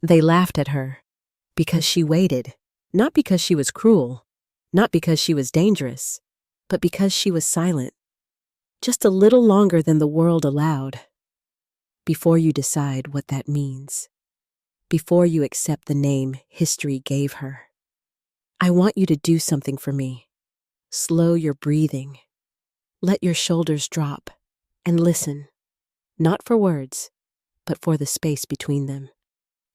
They laughed at her because she waited, not because she was cruel, not because she was dangerous, but because she was silent, just a little longer than the world allowed. Before you decide what that means, before you accept the name history gave her, I want you to do something for me. Slow your breathing. Let your shoulders drop and listen, not for words, but for the space between them.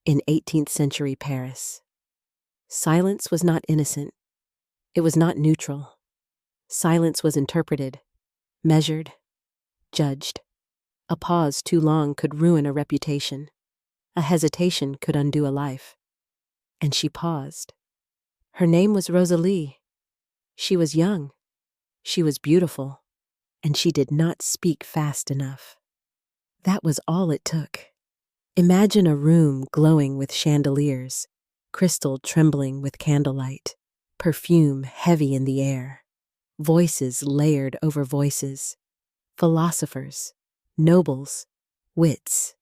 In 18th century Paris, silence was not innocent. It was not neutral. Silence was interpreted, measured, judged. A pause too long could ruin a reputation. A hesitation could undo a life. And she paused. Her name was Rosalie. She was young. She was beautiful. And she did not speak fast enough. That was all it took. Imagine a room glowing with chandeliers, crystal trembling with candlelight, perfume heavy in the air, voices layered over voices, philosophers, nobles, wits,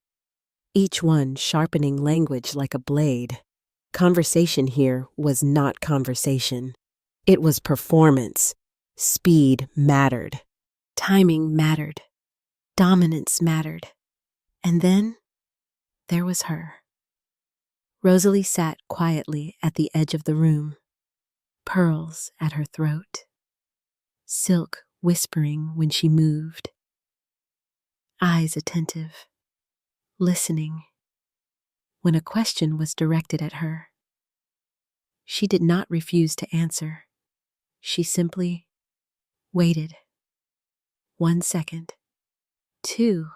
each one sharpening language like a blade. Conversation here was not conversation. It was performance. Speed mattered. Timing mattered. Dominance mattered. And then there was her. Rosalie sat quietly at the edge of the room, pearls at her throat, silk whispering when she moved, eyes attentive, listening. When a question was directed at her, she did not refuse to answer. She simply waited. 1 second, 2,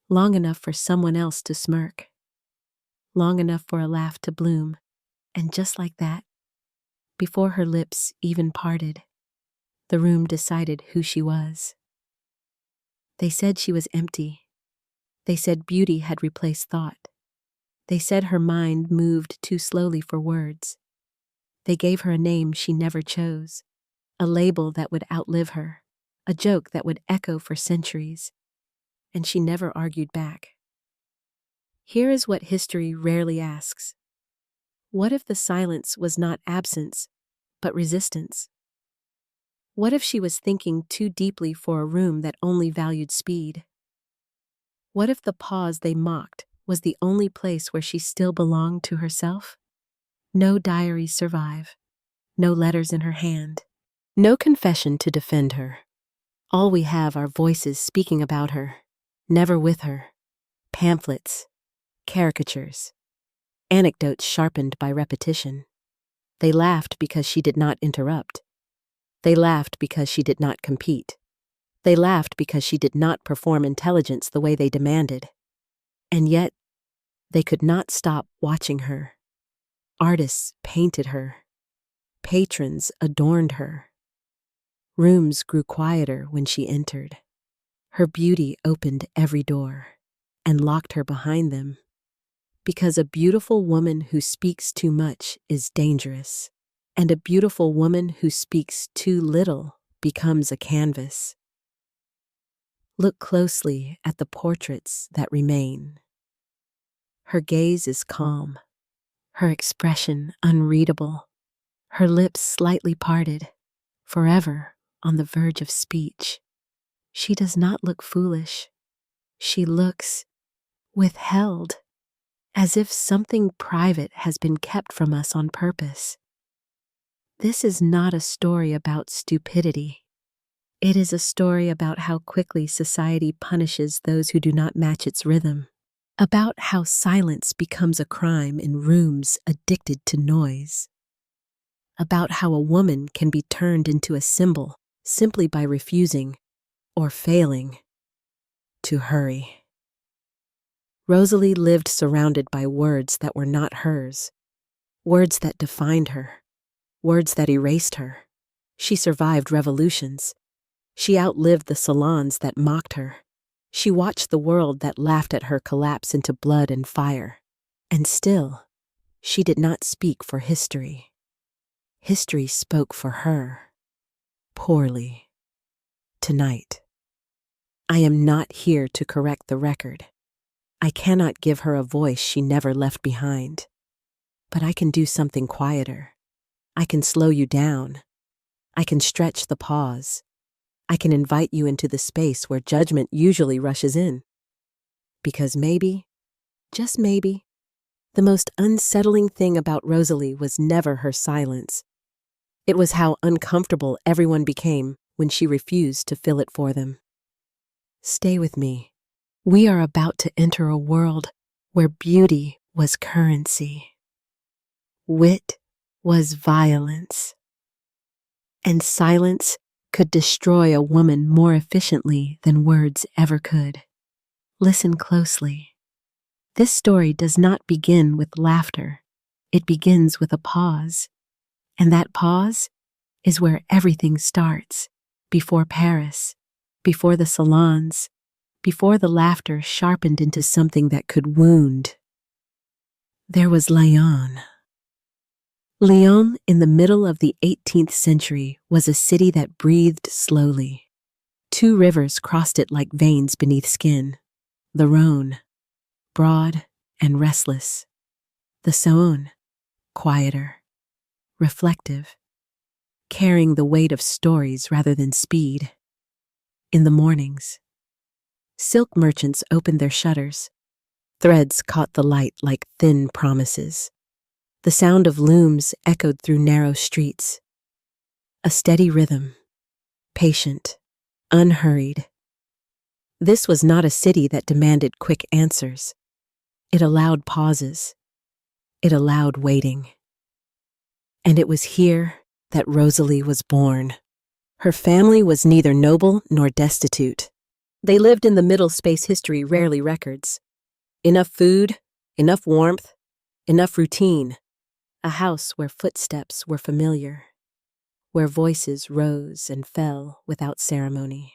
long enough for someone else to smirk, long enough for a laugh to bloom, and just like that, before her lips even parted, the room decided who she was. They said she was empty. They said beauty had replaced thought. They said her mind moved too slowly for words. They gave her a name she never chose, a label that would outlive her, a joke that would echo for centuries, and she never argued back. Here is what history rarely asks. What if the silence was not absence, but resistance? What if she was thinking too deeply for a room that only valued speed? What if the pause they mocked was the only place where she still belonged to herself? No diaries survive, no letters in her hand, no confession to defend her. All we have are voices speaking about her, never with her, pamphlets, caricatures, anecdotes sharpened by repetition. They laughed because she did not interrupt. They laughed because she did not compete. They laughed because she did not perform intelligence the way they demanded. And yet, they could not stop watching her. Artists painted her. Patrons adorned her. Rooms grew quieter when she entered. Her beauty opened every door and locked her behind them. Because a beautiful woman who speaks too much is dangerous, and a beautiful woman who speaks too little becomes a canvas. Look closely at the portraits that remain. Her gaze is calm, her expression unreadable, her lips slightly parted, forever on the verge of speech. She does not look foolish. She looks withheld, as if something private has been kept from us on purpose. This is not a story about stupidity. It is a story about how quickly society punishes those who do not match its rhythm, about how silence becomes a crime in rooms addicted to noise, about how a woman can be turned into a symbol simply by refusing or failing to hurry. Rosalie lived surrounded by words that were not hers, words that defined her, words that erased her. She survived revolutions. She outlived the salons that mocked her. She watched the world that laughed at her collapse into blood and fire. And still, she did not speak for history. History spoke for her. Poorly. Tonight, I am not here to correct the record. I cannot give her a voice she never left behind. But I can do something quieter. I can slow you down. I can stretch the pause. I can invite you into the space where judgment usually rushes in. Because maybe, just maybe, the most unsettling thing about Rosalie was never her silence. It was how uncomfortable everyone became when she refused to fill it for them. Stay with me. We are about to enter a world where beauty was currency. Wit was violence. And silence could destroy a woman more efficiently than words ever could. Listen closely. This story does not begin with laughter. It begins with a pause. And that pause is where everything starts. Before Paris, before the salons, before the laughter sharpened into something that could wound. There was Lyon. Lyon, in the middle of the 18th century, was a city that breathed slowly. Two rivers crossed it like veins beneath skin. The Rhone, broad and restless. The Saône, quieter, reflective, carrying the weight of stories rather than speed. In the mornings, silk merchants opened their shutters. Threads caught the light like thin promises. The sound of looms echoed through narrow streets. A steady rhythm, patient, unhurried. This was not a city that demanded quick answers. It allowed pauses. It allowed waiting. And it was here that Rosalie was born. Her family was neither noble nor destitute. They lived in the middle space history rarely records. Enough food, enough warmth, enough routine. A house where footsteps were familiar, where voices rose and fell without ceremony.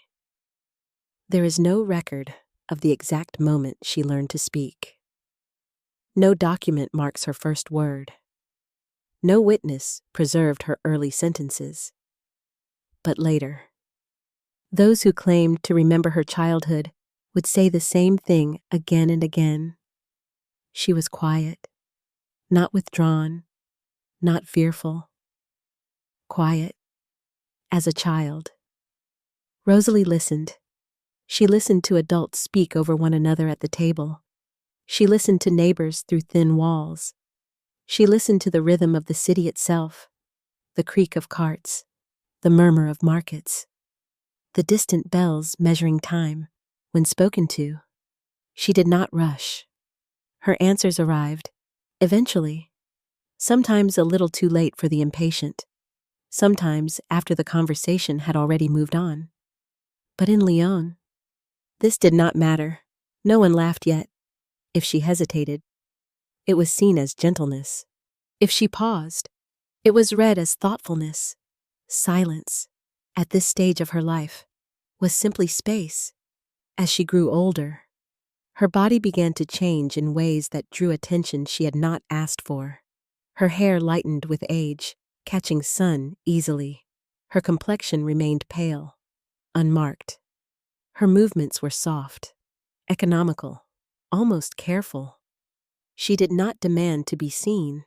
There is no record of the exact moment she learned to speak. No document marks her first word. No witness preserved her early sentences. But later, those who claimed to remember her childhood would say the same thing again and again. She was quiet, not withdrawn, not fearful. Quiet, as a child. Rosalie listened. She listened to adults speak over one another at the table. She listened to neighbors through thin walls. She listened to the rhythm of the city itself, the creak of carts, the murmur of markets, the distant bells measuring time. When spoken to, she did not rush. Her answers arrived, eventually, sometimes a little too late for the impatient, sometimes after the conversation had already moved on. But in Lyon, this did not matter. No one laughed yet. If she hesitated, it was seen as gentleness. If she paused, it was read as thoughtfulness. Silence, at this stage of her life, was simply space. As she grew older, her body began to change in ways that drew attention she had not asked for. Her hair lightened with age, catching sun easily. Her complexion remained pale, unmarked. Her movements were soft, economical, almost careful. She did not demand to be seen,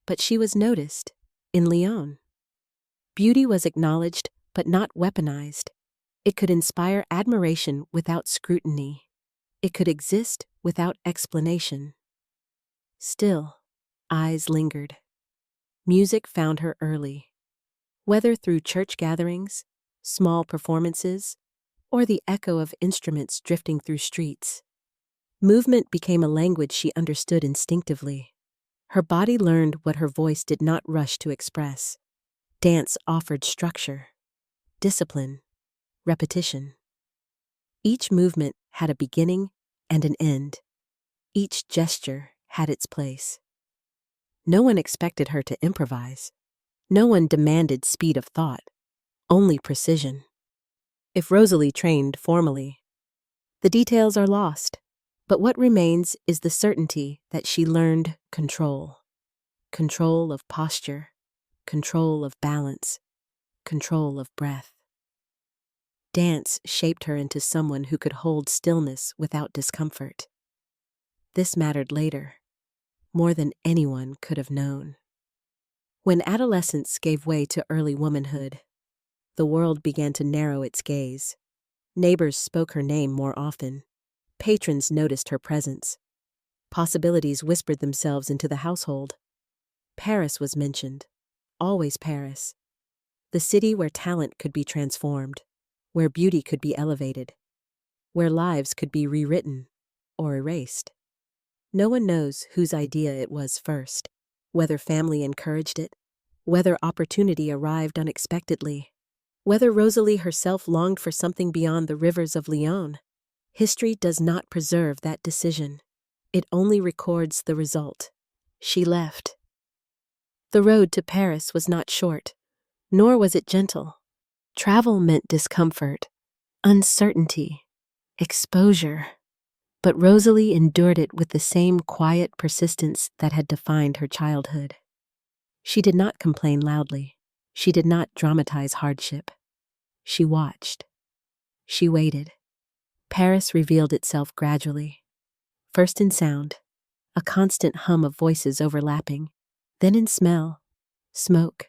but she was noticed in Lyon. Beauty was acknowledged but not weaponized. It could inspire admiration without scrutiny. It could exist without explanation. Still, eyes lingered. Music found her early. Whether through church gatherings, small performances, or the echo of instruments drifting through streets, movement became a language she understood instinctively. Her body learned what her voice did not rush to express. Dance offered structure, discipline, repetition. Each movement had a beginning and an end. Each gesture had its place. No one expected her to improvise. No one demanded speed of thought, only precision. If Rosalie trained formally, the details are lost, but what remains is the certainty that she learned control. Control of posture, control of balance, control of breath. Dance shaped her into someone who could hold stillness without discomfort. this mattered later, more than anyone could have known. When adolescence gave way to early womanhood, the world began to narrow its gaze. Neighbors spoke her name more often. Patrons noticed her presence. Possibilities whispered themselves into the household. Paris was mentioned. Always Paris. The city where talent could be transformed, where beauty could be elevated, where lives could be rewritten or erased. No one knows whose idea it was first, whether family encouraged it, whether opportunity arrived unexpectedly, whether Rosalie herself longed for something beyond the rivers of Lyon. History does not preserve that decision. It only records the result. She left. The road to Paris was not short, nor was it gentle. Travel meant discomfort, uncertainty, exposure. But Rosalie endured it with the same quiet persistence that had defined her childhood. She did not complain loudly. She did not dramatize hardship. She watched. She waited. Paris revealed itself gradually. First in sound, a constant hum of voices overlapping, then in smell, smoke,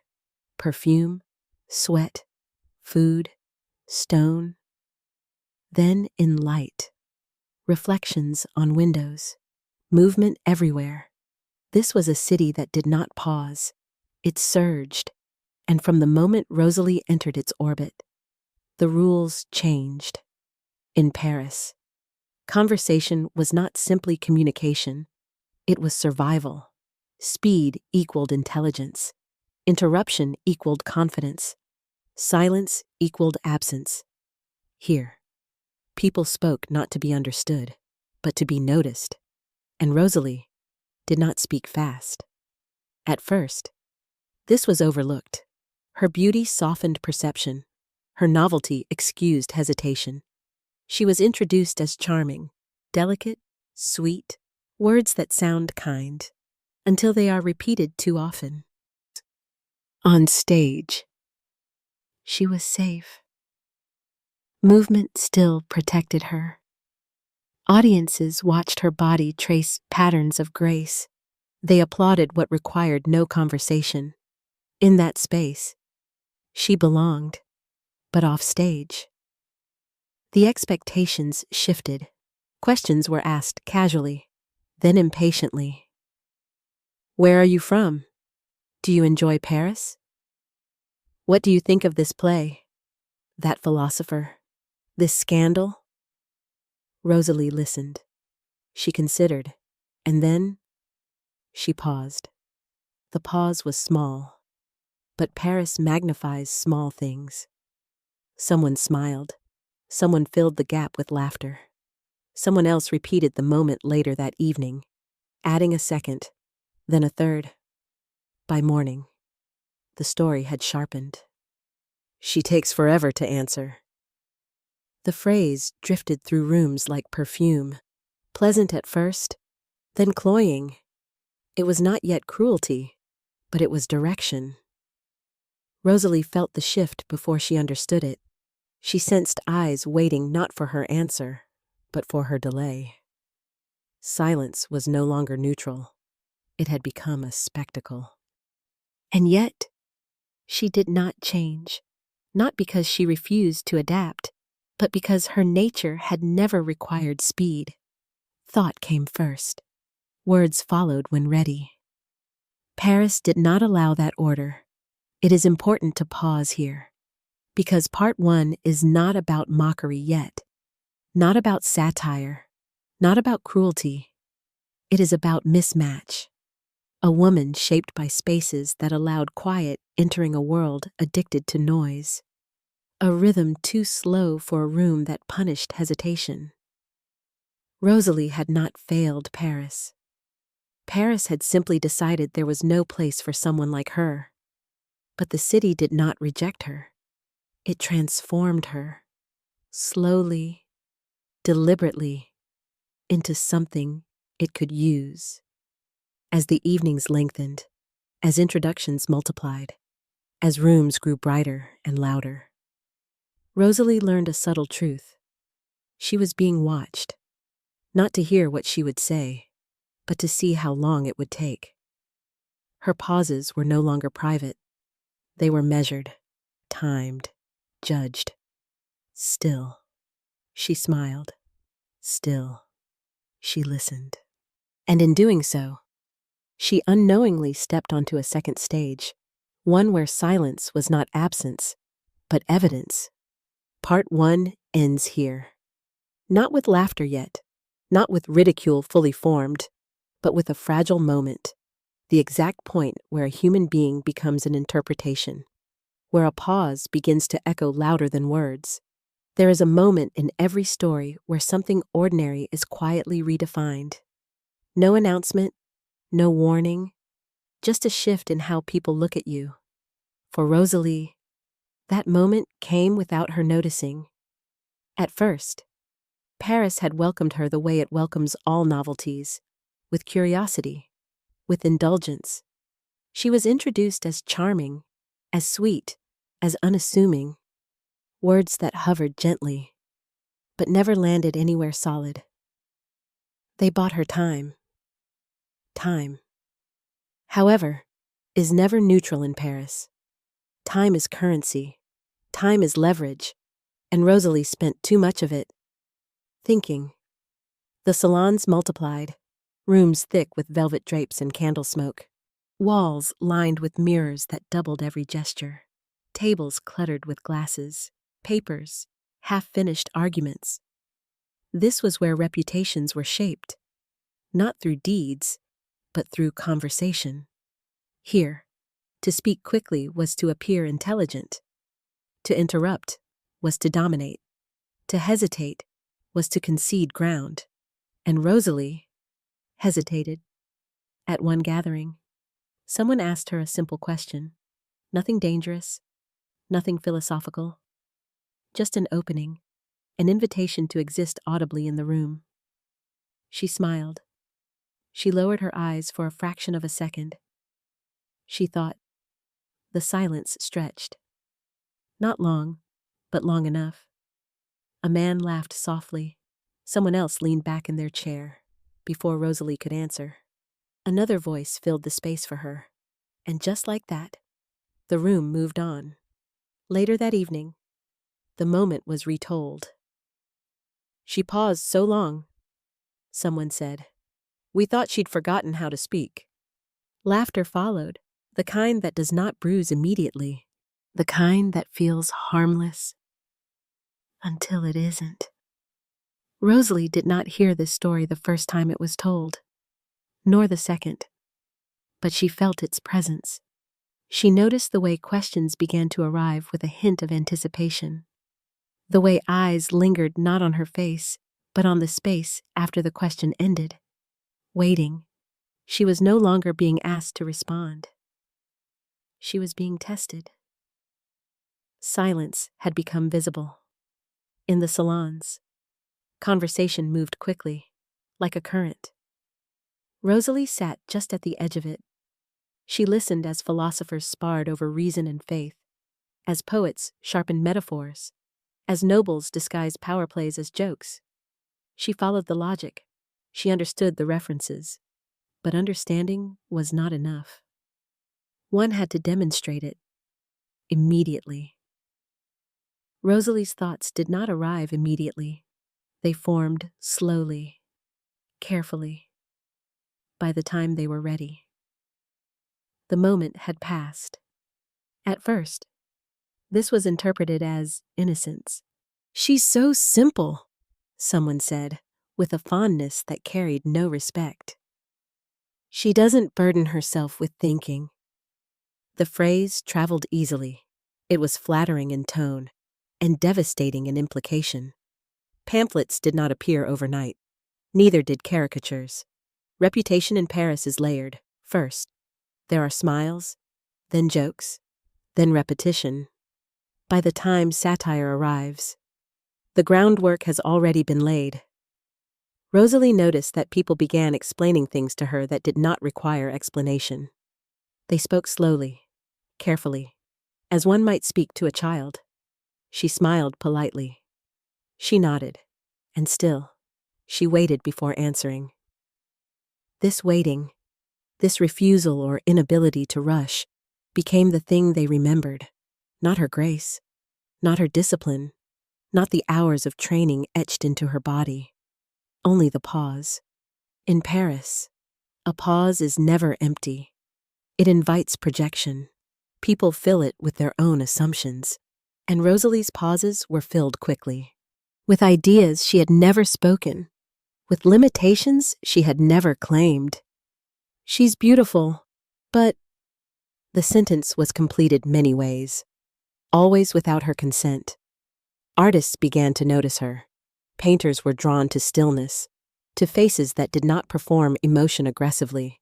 perfume, sweat, food, stone, then in light, reflections on windows, movement everywhere. This was a city that did not pause. It surged, and from the moment Rosalie entered its orbit, the rules changed. In Paris, conversation was not simply communication, it was survival. Speed equaled intelligence. Interruption equaled confidence. Silence equaled absence. Here, people spoke not to be understood, but to be noticed. And Rosalie did not speak fast. At first, this was overlooked. Her beauty softened perception. Her novelty excused hesitation. She was introduced as charming, delicate, sweet, words that sound kind, until they are repeated too often. On stage, she was safe. Movement still protected her. Audiences watched her body trace patterns of grace. They applauded what required no conversation. In that space, she belonged, but off stage. The expectations shifted. Questions were asked casually, then impatiently. Where are you from? Do you enjoy Paris? What do you think of this play? That philosopher? This scandal? Rosalie listened. She considered, and then she paused. The pause was small, but Paris magnifies small things. Someone smiled. Someone filled the gap with laughter. Someone else repeated the moment later that evening, adding a second, then a third. By morning, the story had sharpened. She takes forever to answer. The phrase drifted through rooms like perfume, pleasant at first, then cloying. It was not yet cruelty, but it was direction. Rosalie felt the shift before she understood it. She sensed eyes waiting not for her answer, but for her delay. Silence was no longer neutral. It had become a spectacle. And yet, she did not change, not because she refused to adapt, but because her nature had never required speed. Thought came first. Words followed when ready. Paris did not allow that order. It is important to pause here, because part one is not about mockery yet, not about satire, not about cruelty. It is about mismatch. A woman shaped by spaces that allowed quiet entering a world addicted to noise. A rhythm too slow for a room that punished hesitation. Rosalie had not failed Paris. Paris had simply decided there was no place for someone like her. But the city did not reject her. It transformed her, slowly, deliberately, into something it could use. As the evenings lengthened, as introductions multiplied, as rooms grew brighter and louder, Rosalie learned a subtle truth. She was being watched, not to hear what she would say, but to see how long it would take. Her pauses were no longer private. They were measured, timed, judged. Still, she smiled. Still, she listened. And in doing so, she unknowingly stepped onto a second stage, one where silence was not absence, but evidence. Part 1 ends here. Not with laughter yet, not with ridicule fully formed, but with a fragile moment, the exact point where a human being becomes an interpretation, where a pause begins to echo louder than words. There is a moment in every story where something ordinary is quietly redefined. No announcement, no warning, just a shift in how people look at you. For Rosalie, that moment came without her noticing. At first, Paris had welcomed her the way it welcomes all novelties, with curiosity, with indulgence. She was introduced as charming, as sweet, as unassuming, words that hovered gently, but never landed anywhere solid. They bought her time. Time, however, is never neutral in Paris. Time is currency. Time is leverage, and Rosalie spent too much of it thinking. The salons multiplied, rooms thick with velvet drapes and candle smoke, walls lined with mirrors that doubled every gesture, tables cluttered with glasses, papers, half-finished arguments. This was where reputations were shaped, not through deeds, but through conversation. Here, to speak quickly was to appear intelligent. To interrupt was to dominate. To hesitate was to concede ground. And Rosalie hesitated. At one gathering, someone asked her a simple question. Nothing dangerous, nothing philosophical. Just an opening, an invitation to exist audibly in the room. She smiled. She lowered her eyes for a fraction of a second. She thought. The silence stretched. Not long, but long enough. A man laughed softly. Someone else leaned back in their chair. Before Rosalie could answer, another voice filled the space for her. And just like that, the room moved on. Later that evening, the moment was retold. She paused so long, someone said. We thought she'd forgotten how to speak. Laughter followed, the kind that does not bruise immediately, the kind that feels harmless until it isn't. Rosalie did not hear this story the first time it was told, nor the second, but she felt its presence. She noticed the way questions began to arrive with a hint of anticipation, the way eyes lingered not on her face, but on the space after the question ended. Waiting, she was no longer being asked to respond. She was being tested. Silence had become visible. In the salons, conversation moved quickly, like a current. Rosalie sat just at the edge of it. She listened as philosophers sparred over reason and faith, as poets sharpened metaphors, as nobles disguised power plays as jokes. She followed the logic. She understood the references. But understanding was not enough. One had to demonstrate it immediately. Rosalie's thoughts did not arrive immediately. They formed slowly, carefully, by the time they were ready. The moment had passed. At first, this was interpreted as innocence. She's so simple, someone said, with a fondness that carried no respect. She doesn't burden herself with thinking. The phrase traveled easily. It was flattering in tone and devastating in implication. Pamphlets did not appear overnight. Neither did caricatures. Reputation in Paris is layered. First, there are smiles, then jokes, then repetition. By the time satire arrives, the groundwork has already been laid. Rosalie noticed that people began explaining things to her that did not require explanation. They spoke slowly, carefully, as one might speak to a child. She smiled politely. She nodded, and still, she waited before answering. This waiting, this refusal or inability to rush, became the thing they remembered. Not her grace, not her discipline, not the hours of training etched into her body. Only the pause. In Paris, a pause is never empty. It invites projection. People fill it with their own assumptions. And Rosalie's pauses were filled quickly. With ideas she had never spoken. With limitations she had never claimed. She's beautiful, but the sentence was completed many ways, always without her consent. Artists began to notice her. Painters were drawn to stillness, to faces that did not perform emotion aggressively.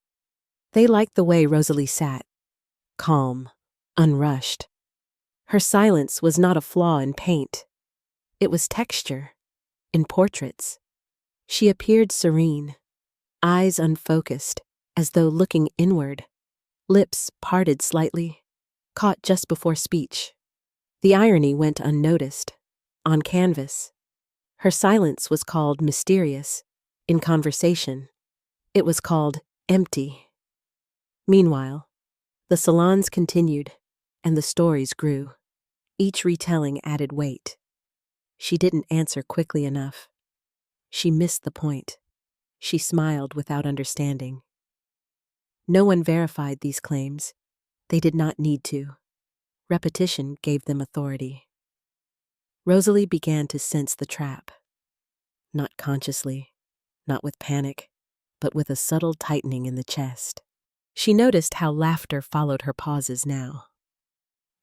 They liked the way Rosalie sat, calm, unrushed. Her silence was not a flaw in paint. It was texture, in portraits. She appeared serene, eyes unfocused, as though looking inward, lips parted slightly, caught just before speech. The irony went unnoticed. On canvas, her silence was called mysterious. In conversation, it was called empty. Meanwhile, the salons continued, and the stories grew. Each retelling added weight. She didn't answer quickly enough. She missed the point. She smiled without understanding. No one verified these claims. They did not need to. Repetition gave them authority. Rosalie began to sense the trap. Not consciously, not with panic, but with a subtle tightening in the chest. She noticed how laughter followed her pauses now.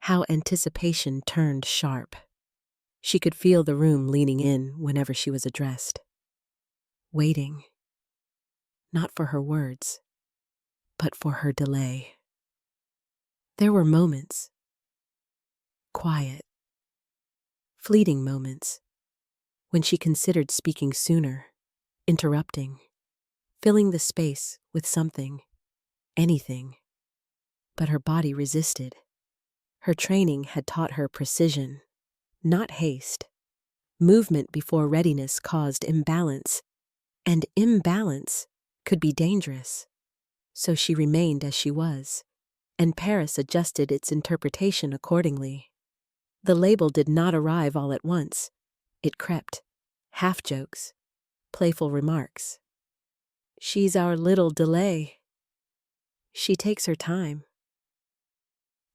How anticipation turned sharp. She could feel the room leaning in whenever she was addressed. Waiting. Not for her words, but for her delay. There were moments. Quiet. Fleeting moments. When she considered speaking sooner, interrupting, filling the space with something, anything. But her body resisted. Her training had taught her precision, not haste. Movement before readiness caused imbalance, and imbalance could be dangerous. So she remained as she was, and Paris adjusted its interpretation accordingly. The label did not arrive all at once. It crept. Half-jokes, playful remarks. She's our little delay. She takes her time.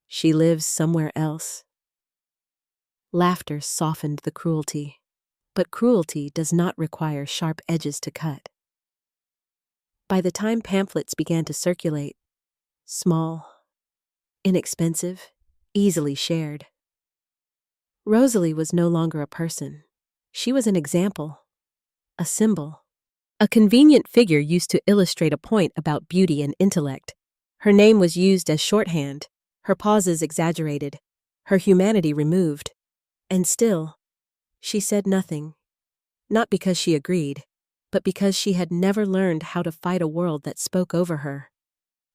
She lives somewhere else. Laughter softened the cruelty, but cruelty does not require sharp edges to cut. By the time pamphlets began to circulate, small, inexpensive, easily shared, Rosalie was no longer a person. She was an example, a symbol, a convenient figure used to illustrate a point about beauty and intellect. Her name was used as shorthand, her pauses exaggerated, her humanity removed. And still, she said nothing, not because she agreed, but because she had never learned how to fight a world that spoke over her.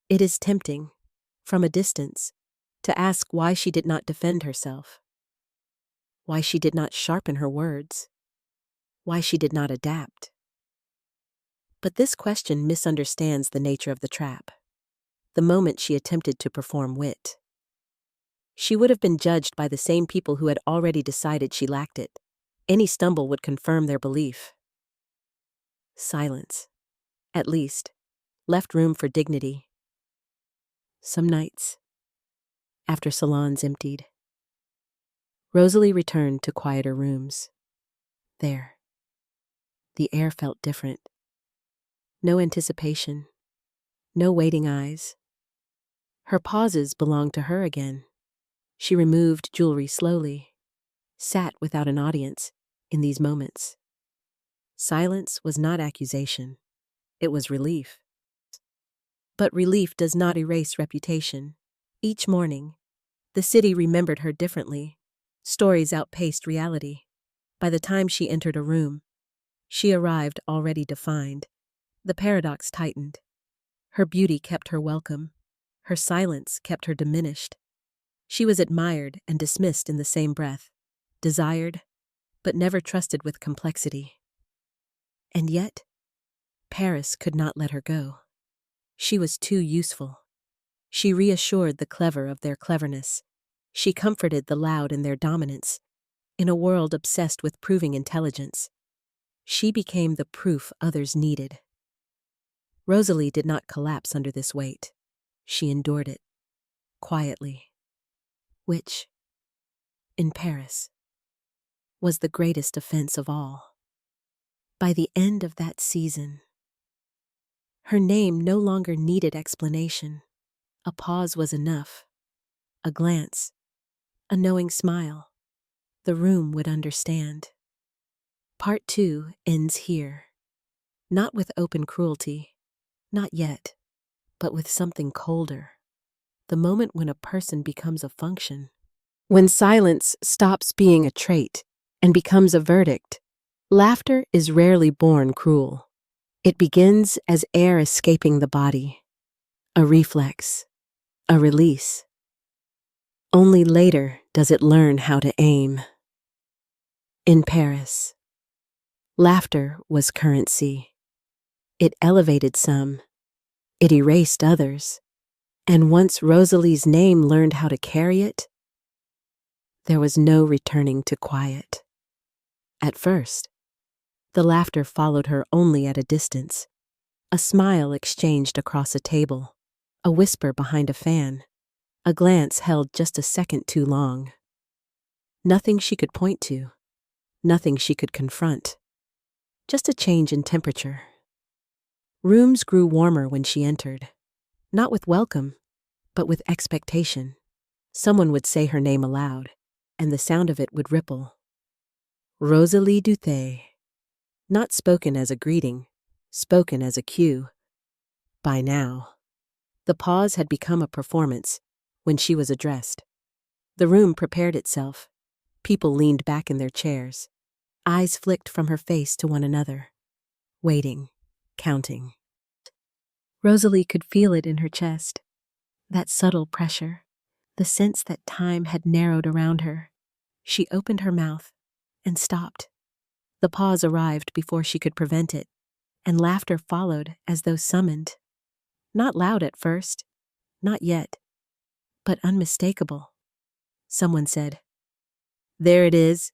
It is tempting, from a distance, to ask why she did not defend herself, why she did not sharpen her words, why she did not adapt. But this question misunderstands the nature of the trap. The moment she attempted to perform wit, she would have been judged by the same people who had already decided she lacked it. Any stumble would confirm their belief. Silence, at least, left room for dignity. Some nights, after salons emptied, Rosalie returned to quieter rooms. There, the air felt different. No anticipation, no waiting eyes. Her pauses belonged to her again. She removed jewelry slowly, sat without an audience in these moments. Silence was not accusation. It was relief. But relief does not erase reputation. Each morning, the city remembered her differently. Stories outpaced reality. By the time she entered a room, she arrived already defined. The paradox tightened. Her beauty kept her welcome. Her silence kept her diminished. She was admired and dismissed in the same breath, desired, but never trusted with complexity. And yet, Paris could not let her go. She was too useful. She reassured the clever of their cleverness. She comforted the loud in their dominance. In a world obsessed with proving intelligence, she became the proof others needed. Rosalie did not collapse under this weight. She endured it, quietly, which, in Paris, was the greatest offense of all. By the end of that season, her name no longer needed explanation. A pause was enough. A glance, a knowing smile. The room would understand. Part 2 ends here. Not with open cruelty, not yet, but with something colder. The moment when a person becomes a function. When silence stops being a trait and becomes a verdict. Laughter is rarely born cruel. It begins as air escaping the body. A reflex. A release. Only later does it learn how to aim. In Paris, laughter was currency. It elevated some. It erased others. And once Rosalie's name learned how to carry it, there was no returning to quiet. At first, the laughter followed her only at a distance. A smile exchanged across a table, a whisper behind a fan, a glance held just a second too long. Nothing she could point to, nothing she could confront. Just a change in temperature. Rooms grew warmer when she entered, not with welcome, but with expectation. Someone would say her name aloud, and the sound of it would ripple. Rosalie Duthé. Not spoken as a greeting, spoken as a cue. By now, the pause had become a performance when she was addressed. The room prepared itself. People leaned back in their chairs. Eyes flicked from her face to one another, waiting, counting. Rosalie could feel it in her chest, that subtle pressure, the sense that time had narrowed around her. She opened her mouth and stopped. The pause arrived before she could prevent it, and laughter followed as though summoned. Not loud at first, not yet, but unmistakable. Someone said, "There it is."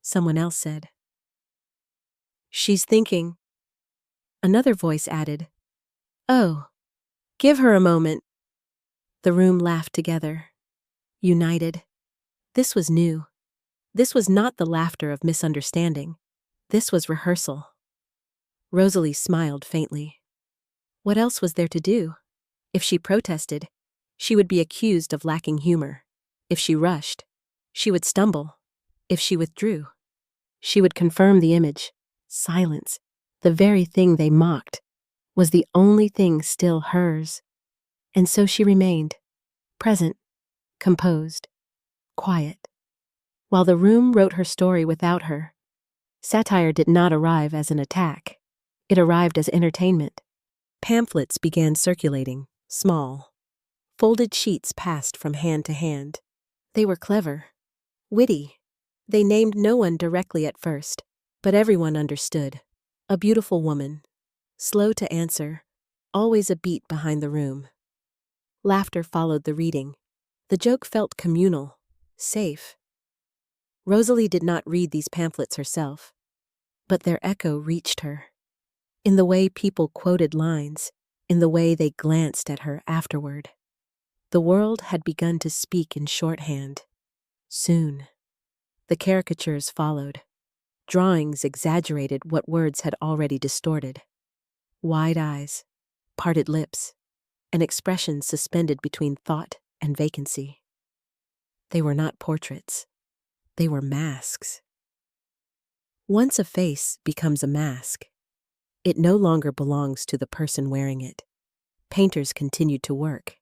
Someone else said, "She's thinking." Another voice added, "Oh, give her a moment." The room laughed together, united. This was new. This was not the laughter of misunderstanding. This was rehearsal. Rosalie smiled faintly. What else was there to do? If she protested, she would be accused of lacking humor. If she rushed, she would stumble. If she withdrew, she would confirm the image. Silence, the very thing they mocked, was the only thing still hers. And so she remained, present, composed, quiet. While the room wrote her story without her, satire did not arrive as an attack. It arrived as entertainment. Pamphlets began circulating, small. Folded sheets passed from hand to hand. They were clever, witty. They named no one directly at first, but everyone understood. A beautiful woman, slow to answer, always a beat behind the room. Laughter followed the reading. The joke felt communal, safe. Rosalie did not read these pamphlets herself, but their echo reached her. In the way people quoted lines, in the way they glanced at her afterward. The world had begun to speak in shorthand. Soon, the caricatures followed. Drawings exaggerated what words had already distorted. Wide eyes, parted lips, an expression suspended between thought and vacancy. They were not portraits. They were masks. Once a face becomes a mask, it no longer belongs to the person wearing it. Painters continued to work.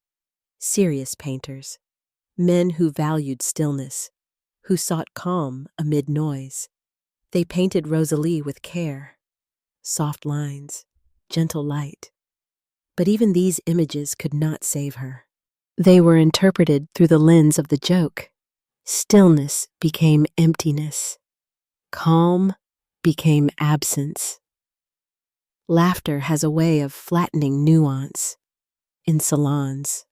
Serious painters. Men who valued stillness, who sought calm amid noise. They painted Rosalie with care. Soft lines, gentle light. But even these images could not save her. They were interpreted through the lens of the joke. Stillness became emptiness. Calm became absence. Laughter has a way of flattening nuance in salons.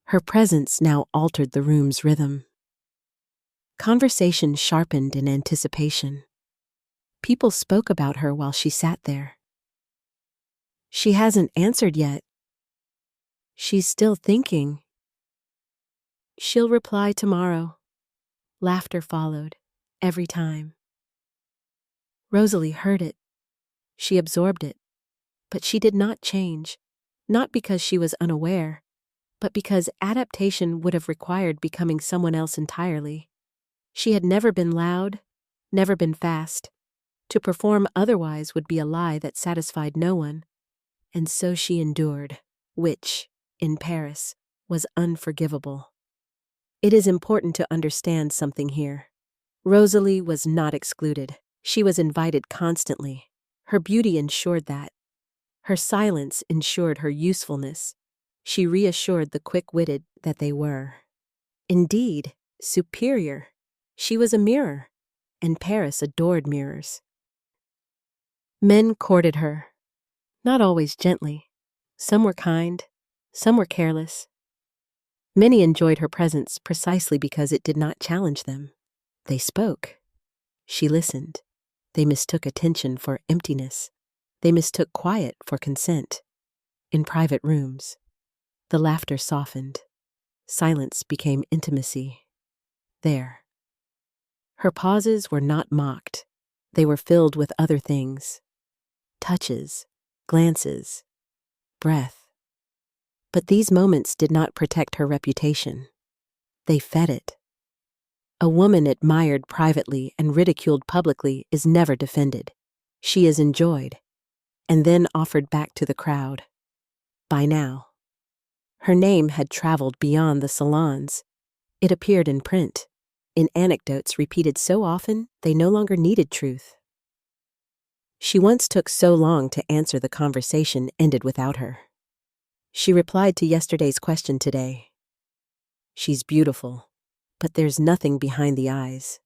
Her presence now altered the room's rhythm. Conversation sharpened in anticipation. People spoke about her while she sat there. She hasn't answered yet. She's still thinking. She'll reply tomorrow. Laughter followed, every time. Rosalie heard it. She absorbed it. But she did not change, not because she was unaware, but because adaptation would have required becoming someone else entirely. She had never been loud, never been fast. To perform otherwise would be a lie that satisfied no one. And so she endured, which, in Paris, was unforgivable. It is important to understand something here. Rosalie was not excluded. She was invited constantly. Her beauty ensured that. Her silence ensured her usefulness. She reassured the quick-witted that they were. Indeed, superior. She was a mirror, and Paris adored mirrors. Men courted her. Not always gently. Some were kind, some were careless. Many enjoyed her presence precisely because it did not challenge them. They spoke. She listened. They mistook attention for emptiness. They mistook quiet for consent. In private rooms, the laughter softened. Silence became intimacy. There. Her pauses were not mocked. They were filled with other things. Touches, glances, breath. But these moments did not protect her reputation. They fed it. A woman admired privately and ridiculed publicly is never defended. She is enjoyed, and then offered back to the crowd. By now, her name had traveled beyond the salons. It appeared in print, in anecdotes repeated so often they no longer needed truth. She once took so long to answer the conversation ended without her. She replied to yesterday's question today. She's beautiful, but there's nothing behind the eyes.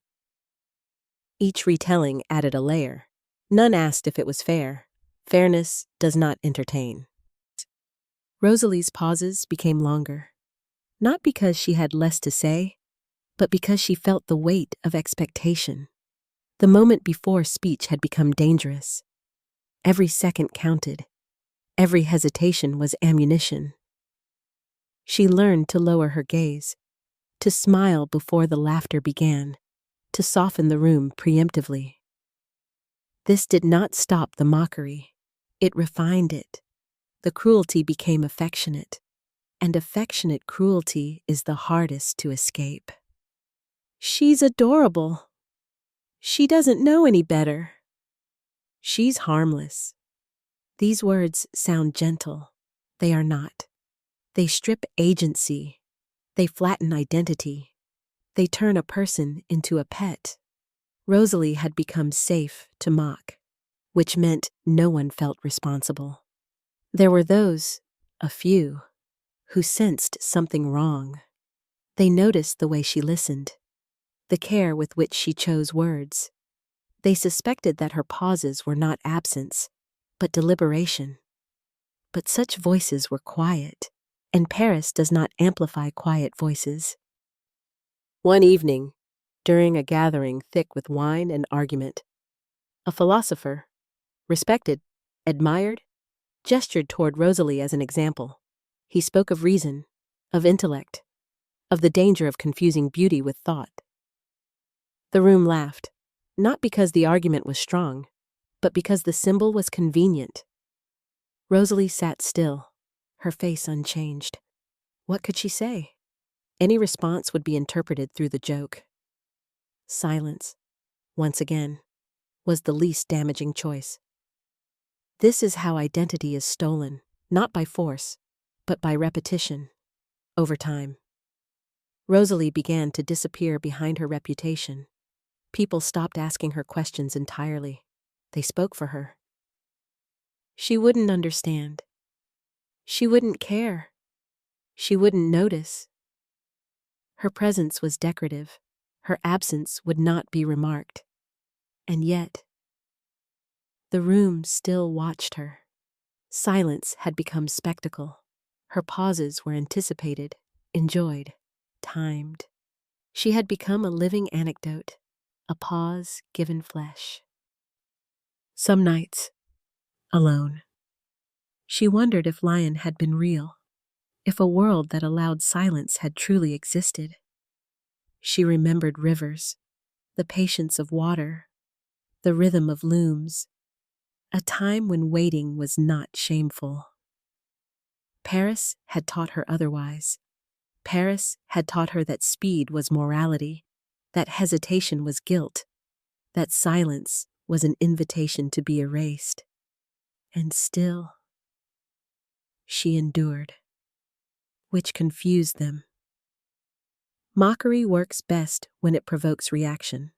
Each retelling added a layer. None asked if it was fair. Fairness does not entertain. Rosalie's pauses became longer, not because she had less to say, but because she felt the weight of expectation. The moment before speech had become dangerous. Every second counted. Every hesitation was ammunition. She learned to lower her gaze, to smile before the laughter began, to soften the room preemptively. This did not stop the mockery. It refined it. The cruelty became affectionate, and affectionate cruelty is the hardest to escape. She's adorable. She doesn't know any better. She's harmless. These words sound gentle. They are not. They strip agency. They flatten identity. They turn a person into a pet. Rosalie had become safe to mock, which meant no one felt responsible. There were those, a few, who sensed something wrong. They noticed the way she listened, the care with which she chose words. They suspected that her pauses were not absence, but deliberation. But such voices were quiet, and Paris does not amplify quiet voices. One evening, during a gathering thick with wine and argument, a philosopher, respected, admired, gestured toward Rosalie as an example. He spoke of reason, of intellect, of the danger of confusing beauty with thought. The room laughed, not because the argument was strong, but because the symbol was convenient. Rosalie sat still, her face unchanged. What could she say? Any response would be interpreted through the joke. Silence, once again, was the least damaging choice. This is how identity is stolen, not by force, but by repetition, over time. Rosalie began to disappear behind her reputation. People stopped asking her questions entirely. They spoke for her. She wouldn't understand. She wouldn't care. She wouldn't notice. Her presence was decorative. Her absence would not be remarked. And yet, The room still watched her. Silence had become spectacle. Her pauses were anticipated, enjoyed, timed. She had become a living anecdote, a pause given flesh. Some nights, alone, she wondered if Lion had been real, if a world that allowed silence had truly existed. She remembered rivers, the patience of water, the rhythm of looms, a time when waiting was not shameful. Paris had taught her otherwise. Paris had taught her that speed was morality, that hesitation was guilt, that silence was an invitation to be erased. And still, she endured, which confused them. Mockery works best when it provokes reaction.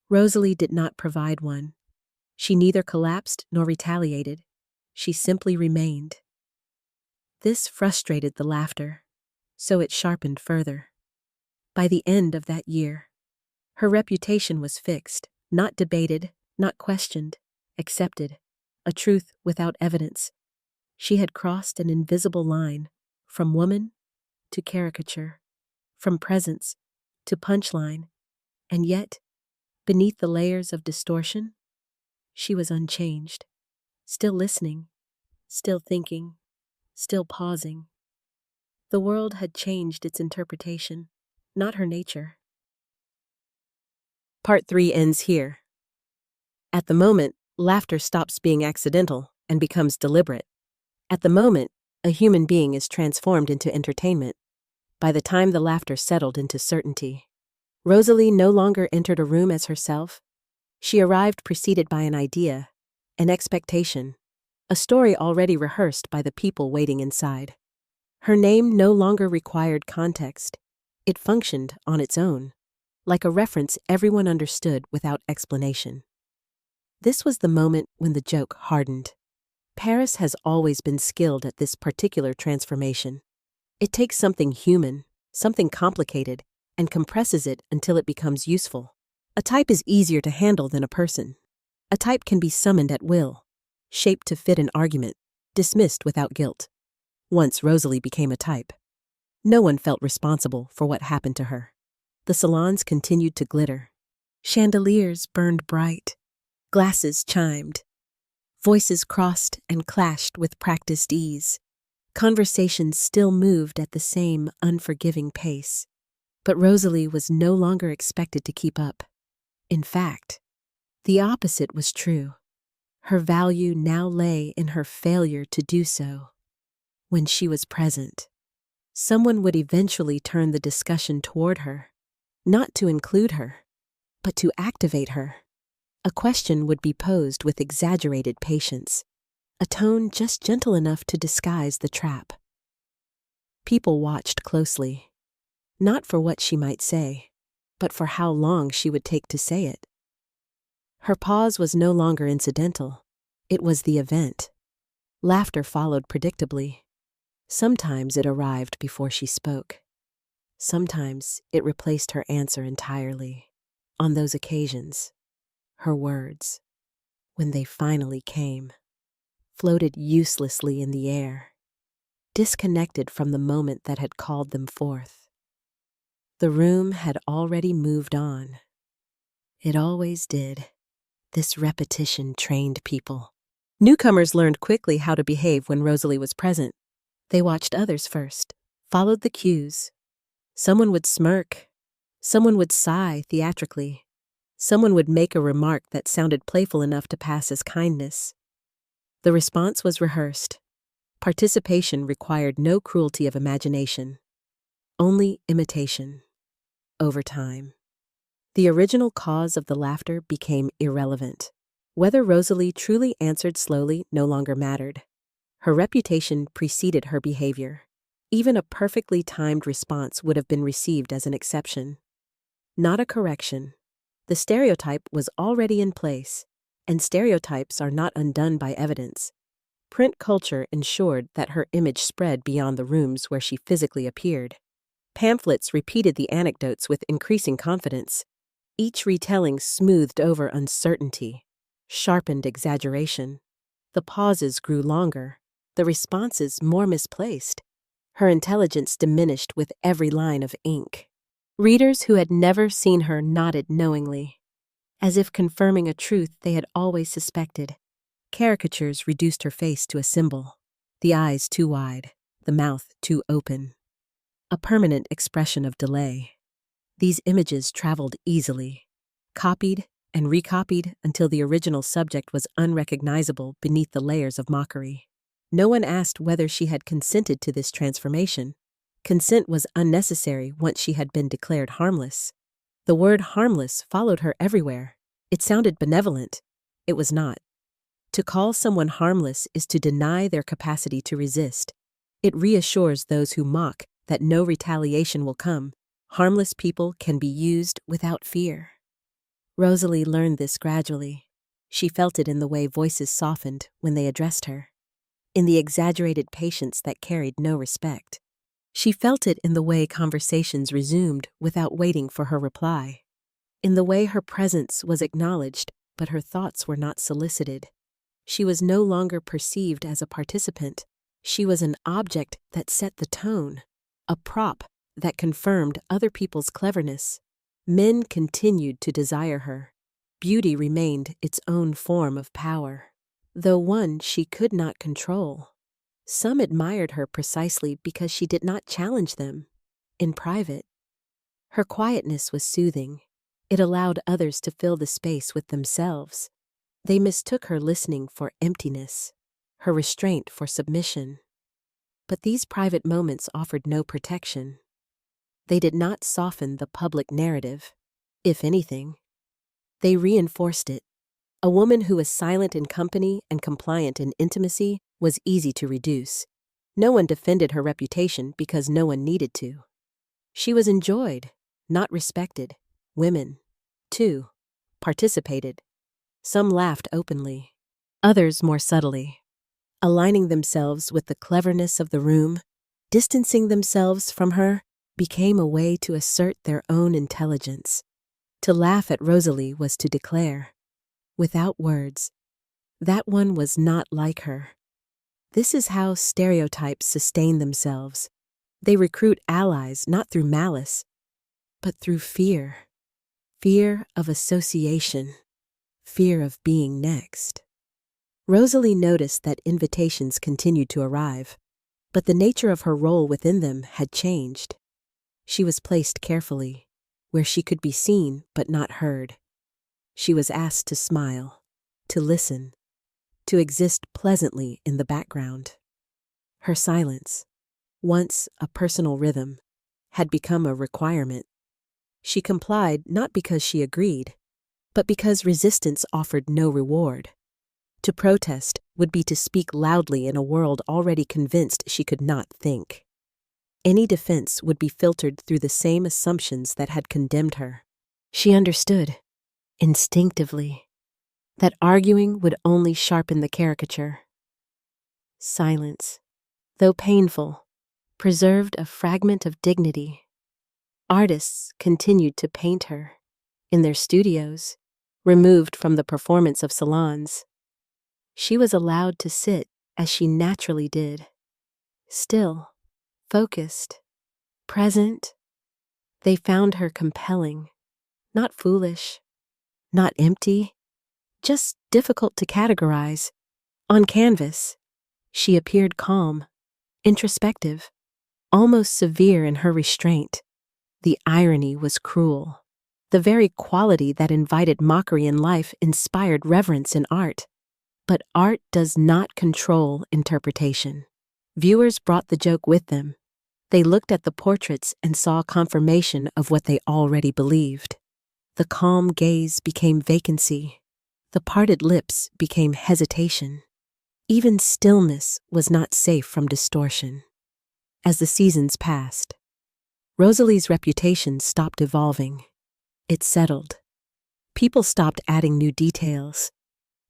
Rosalie did not provide one. She neither collapsed nor retaliated. She simply remained. This frustrated the laughter, so it sharpened further. By the end of that year, her reputation was fixed, not debated, not questioned, accepted, a truth without evidence. She had crossed an invisible line, from woman to caricature, from presence to punchline, and yet, beneath the layers of distortion, she was unchanged, still listening, still thinking, still pausing. The world had changed its interpretation, not her nature. Part 3 ends here. At the moment, laughter stops being accidental and becomes deliberate. At the moment, a human being is transformed into entertainment. By the time the laughter settled into certainty, Rosalie no longer entered a room as herself. She arrived preceded by an idea, an expectation, a story already rehearsed by the people waiting inside. Her name no longer required context. It functioned on its own, like a reference everyone understood without explanation. This was the moment when the joke hardened. Paris has always been skilled at this particular transformation. It takes something human, something complicated, and compresses it until it becomes useful. A type is easier to handle than a person. A type can be summoned at will, shaped to fit an argument, dismissed without guilt. Once Rosalie became a type, no one felt responsible for what happened to her. The salons continued to glitter. Chandeliers burned bright. Glasses chimed. Voices crossed and clashed with practiced ease. Conversations still moved at the same unforgiving pace. But Rosalie was no longer expected to keep up. In fact, the opposite was true. Her value now lay in her failure to do so. When she was present, someone would eventually turn the discussion toward her, not to include her, but to activate her. A question would be posed with exaggerated patience, a tone just gentle enough to disguise the trap. People watched closely, not for what she might say, but for how long she would take to say it. Her pause was no longer incidental. It was the event. Laughter followed predictably. Sometimes it arrived before she spoke. Sometimes it replaced her answer entirely. On those occasions, her words, when they finally came, floated uselessly in the air, disconnected from the moment that had called them forth. The room had already moved on. It always did. This repetition trained people. Newcomers learned quickly how to behave when Rosalie was present. They watched others first, followed the cues. Someone would smirk. Someone would sigh theatrically. Someone would make a remark that sounded playful enough to pass as kindness. The response was rehearsed. Participation required no cruelty of imagination, only imitation. Over time, the original cause of the laughter became irrelevant. Whether Rosalie truly answered slowly no longer mattered. Her reputation preceded her behavior. Even a perfectly timed response would have been received as an exception, not a correction. The stereotype was already in place, and stereotypes are not undone by evidence. Print culture ensured that her image spread beyond the rooms where she physically appeared. Pamphlets repeated the anecdotes with increasing confidence. Each retelling smoothed over uncertainty, sharpened exaggeration. The pauses grew longer, the responses more misplaced. Her intelligence diminished with every line of ink. Readers who had never seen her nodded knowingly, as if confirming a truth they had always suspected. Caricatures reduced her face to a symbol, the eyes too wide, the mouth too open. A permanent expression of delay. These images traveled easily, copied and recopied until the original subject was unrecognizable beneath the layers of mockery. No one asked whether she had consented to this transformation. Consent was unnecessary once she had been declared harmless. The word harmless followed her everywhere. It sounded benevolent. It was not. To call someone harmless is to deny their capacity to resist. It reassures those who mock that no retaliation will come. Harmless people can be used without fear. Rosalie learned this gradually. She felt it in the way voices softened when they addressed her, in the exaggerated patience that carried no respect. She felt it in the way conversations resumed without waiting for her reply, in the way her presence was acknowledged but her thoughts were not solicited. She was no longer perceived as a participant. She was an object that set the tone, a prop that confirmed other people's cleverness. Men continued to desire her. Beauty remained its own form of power, though one she could not control. Some admired her precisely because she did not challenge them in private. Her quietness was soothing. It allowed others to fill the space with themselves. They mistook her listening for emptiness, her restraint for submission. But these private moments offered no protection. They did not soften the public narrative. If anything, they reinforced it. A woman who was silent in company and compliant in intimacy was easy to reduce. No one defended her reputation because no one needed to. She was enjoyed, not respected. Women, too, participated. Some laughed openly, others more subtly, aligning themselves with the cleverness of the room. Distancing themselves from her became a way to assert their own intelligence. To laugh at Rosalie was to declare, without words, that one was not like her. This is how stereotypes sustain themselves. They recruit allies not through malice, but through fear. Fear of association. Fear of being next. Rosalie noticed that invitations continued to arrive, but the nature of her role within them had changed. She was placed carefully, where she could be seen but not heard. She was asked to smile, to listen, to exist pleasantly in the background. Her silence, once a personal rhythm, had become a requirement. She complied not because she agreed, but because resistance offered no reward. To protest would be to speak loudly in a world already convinced she could not think. Any defense would be filtered through the same assumptions that had condemned her. She understood, instinctively, that arguing would only sharpen the caricature. Silence, though painful, preserved a fragment of dignity. Artists continued to paint her, in their studios, removed from the performance of salons. She was allowed to sit as she naturally did, still, focused, present. They found her compelling, not foolish, not empty, just difficult to categorize. On canvas, she appeared calm, introspective, almost severe in her restraint. The irony was cruel. The very quality that invited mockery in life inspired reverence in art. But art does not control interpretation. Viewers brought the joke with them. They looked at the portraits and saw confirmation of what they already believed. The calm gaze became vacancy. The parted lips became hesitation. Even stillness was not safe from distortion. As the seasons passed, Rosalie's reputation stopped evolving. It settled. People stopped adding new details.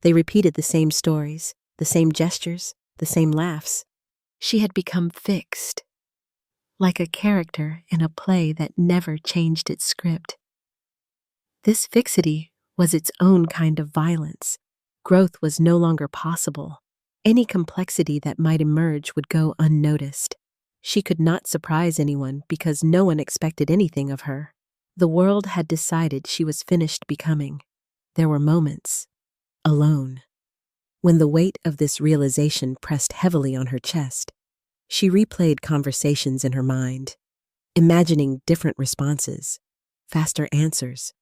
They repeated the same stories, the same gestures, the same laughs. She had become fixed, like a character in a play that never changed its script. This fixity was its own kind of violence. Growth was no longer possible. Any complexity that might emerge would go unnoticed. She could not surprise anyone because no one expected anything of her. The world had decided she was finished becoming. There were moments, alone, when the weight of this realization pressed heavily on her chest. She replayed conversations in her mind, imagining different responses, faster answers,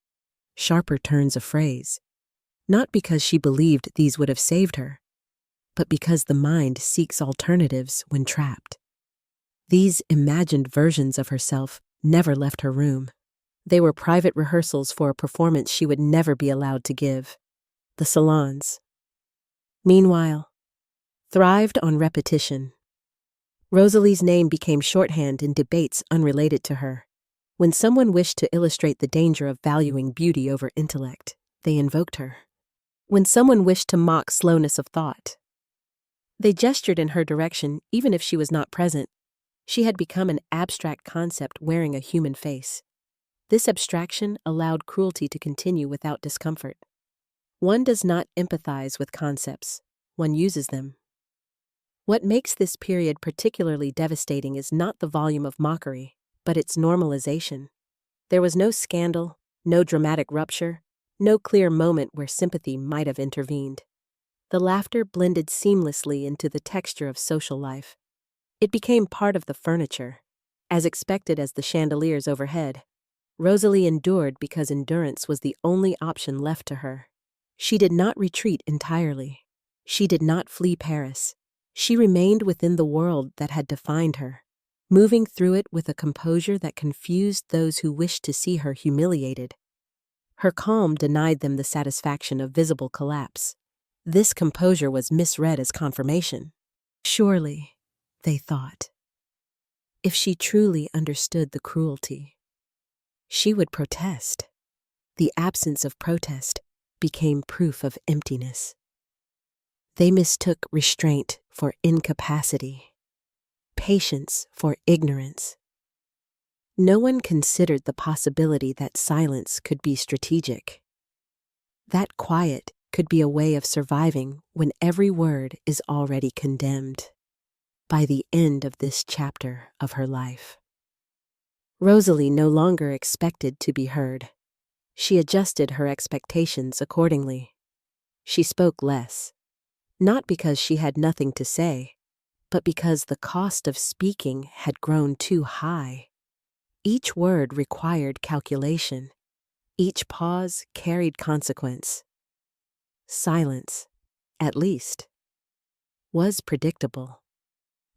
sharper turns of phrase, not because she believed these would have saved her, but because the mind seeks alternatives when trapped. These imagined versions of herself never left her room. They were private rehearsals for a performance she would never be allowed to give. The salons, meanwhile, thrived on repetition. Rosalie's name became shorthand in debates unrelated to her. When someone wished to illustrate the danger of valuing beauty over intellect, they invoked her. When someone wished to mock slowness of thought, they gestured in her direction even if she was not present. She had become an abstract concept wearing a human face. This abstraction allowed cruelty to continue without discomfort. One does not empathize with concepts, one uses them. What makes this period particularly devastating is not the volume of mockery, but its normalization. There was no scandal, no dramatic rupture, no clear moment where sympathy might have intervened. The laughter blended seamlessly into the texture of social life. It became part of the furniture, as expected as the chandeliers overhead. Rosalie endured because endurance was the only option left to her. She did not retreat entirely. She did not flee Paris. She remained within the world that had defined her, moving through it with a composure that confused those who wished to see her humiliated. Her calm denied them the satisfaction of visible collapse. This composure was misread as confirmation. Surely, they thought, if she truly understood the cruelty, she would protest. The absence of protest became proof of emptiness. They mistook restraint for incapacity, patience for ignorance. No one considered the possibility that silence could be strategic. That quiet could be a way of surviving when every word is already condemned. By the end of this chapter of her life, Rosalie no longer expected to be heard. She adjusted her expectations accordingly. She spoke less, not because she had nothing to say, but because the cost of speaking had grown too high. Each word required calculation. Each pause carried consequence. Silence, at least, was predictable.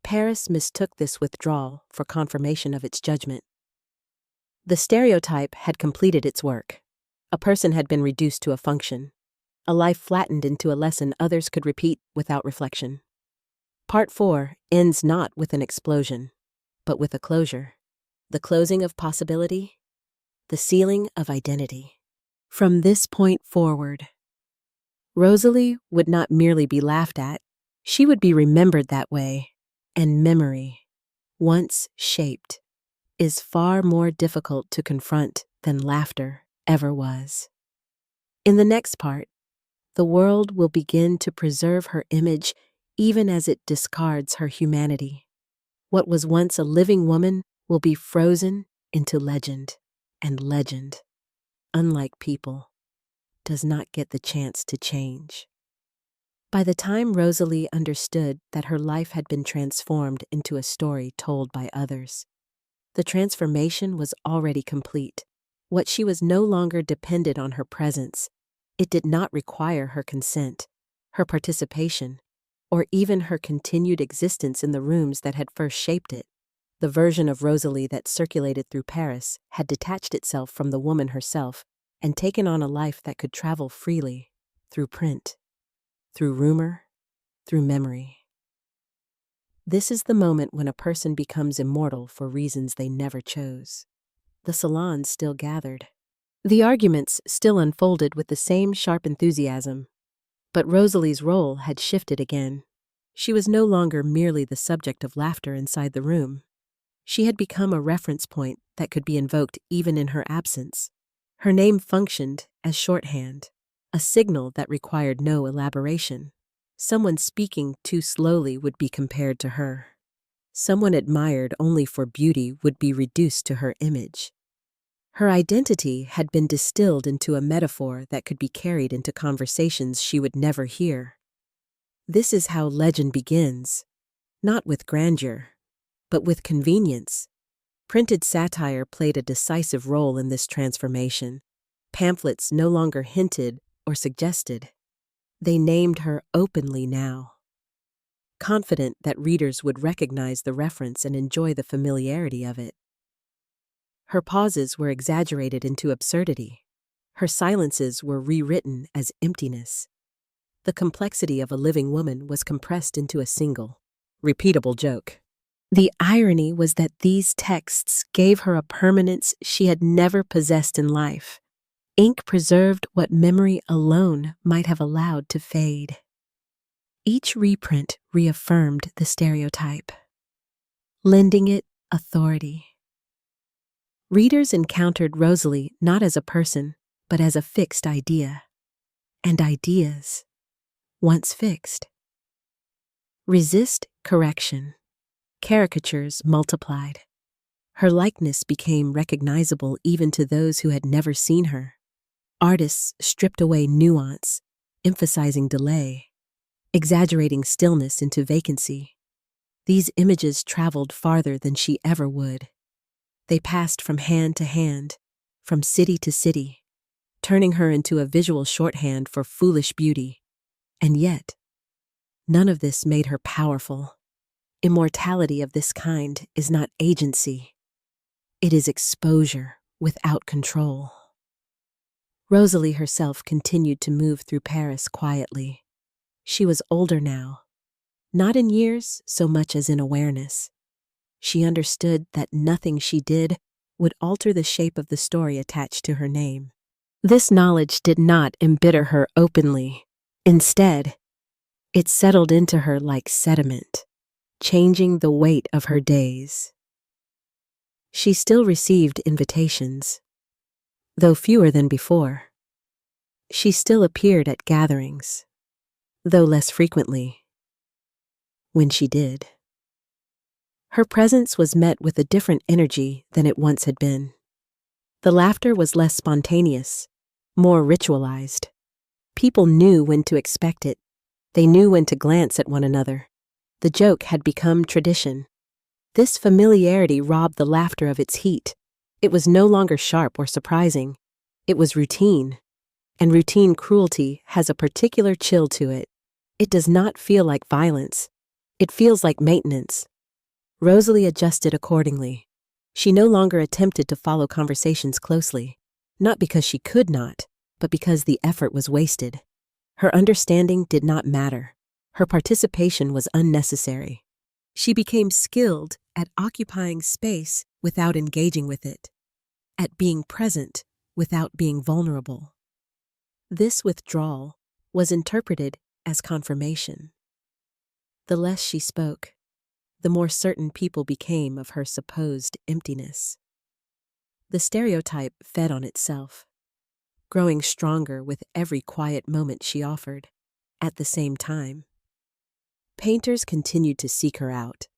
Paris mistook this withdrawal for confirmation of its judgment. The stereotype had completed its work. A person had been reduced to a function. A life flattened into a lesson others could repeat without reflection. Part 4 ends not with an explosion, but with a closure. The closing of possibility, the sealing of identity. From this point forward, Rosalie would not merely be laughed at, she would be remembered that way. And memory, once shaped, is far more difficult to confront than laughter ever was. In the next part, the world will begin to preserve her image even as it discards her humanity. What was once a living woman will be frozen into legend, and legend, unlike people, does not get the chance to change. By the time Rosalie understood that her life had been transformed into a story told by others, the transformation was already complete. What she was no longer depended on her presence. It did not require her consent, her participation, or even her continued existence in the rooms that had first shaped it. The version of Rosalie that circulated through Paris had detached itself from the woman herself and taken on a life that could travel freely, through print, through rumor, through memory. This is the moment when a person becomes immortal for reasons they never chose. The salons still gathered. The arguments still unfolded with the same sharp enthusiasm. But Rosalie's role had shifted again. She was no longer merely the subject of laughter inside the room. She had become a reference point that could be invoked even in her absence. Her name functioned as shorthand, a signal that required no elaboration. Someone speaking too slowly would be compared to her. Someone admired only for beauty would be reduced to her image. Her identity had been distilled into a metaphor that could be carried into conversations she would never hear. This is how legend begins, not with grandeur, but with convenience. Printed satire played a decisive role in this transformation. Pamphlets no longer hinted or suggested. They named her openly now, confident that readers would recognize the reference and enjoy the familiarity of it. Her pauses were exaggerated into absurdity. Her silences were rewritten as emptiness. The complexity of a living woman was compressed into a single, repeatable joke. The irony was that these texts gave her a permanence she had never possessed in life. Ink preserved what memory alone might have allowed to fade. Each reprint reaffirmed the stereotype, lending it authority. Readers encountered Rosalie not as a person, but as a fixed idea. And ideas, once fixed, resist correction. Caricatures multiplied. Her likeness became recognizable even to those who had never seen her. Artists stripped away nuance, emphasizing delay, exaggerating stillness into vacancy. These images traveled farther than she ever would. They passed from hand to hand, from city to city, turning her into a visual shorthand for foolish beauty. And yet, none of this made her powerful. Immortality of this kind is not agency. It is exposure without control. Rosalie herself continued to move through Paris quietly. She was older now, not in years so much as in awareness. She understood that nothing she did would alter the shape of the story attached to her name. This knowledge did not embitter her openly. Instead, it settled into her like sediment, changing the weight of her days. She still received invitations, though fewer than before. She still appeared at gatherings, though less frequently. When she did, her presence was met with a different energy than it once had been. The laughter was less spontaneous, more ritualized. People knew when to expect it. They knew when to glance at one another. The joke had become tradition. This familiarity robbed the laughter of its heat. It was no longer sharp or surprising. It was routine. And routine cruelty has a particular chill to it. It does not feel like violence. It feels like maintenance. Rosalie adjusted accordingly. She no longer attempted to follow conversations closely, not because she could not, but because the effort was wasted. Her understanding did not matter. Her participation was unnecessary. She became skilled at occupying space without engaging with it, at being present without being vulnerable. This withdrawal was interpreted as confirmation. The less she spoke, the more certain people became of her supposed emptiness. The stereotype fed on itself, growing stronger with every quiet moment she offered. At the same time, painters continued to seek her out.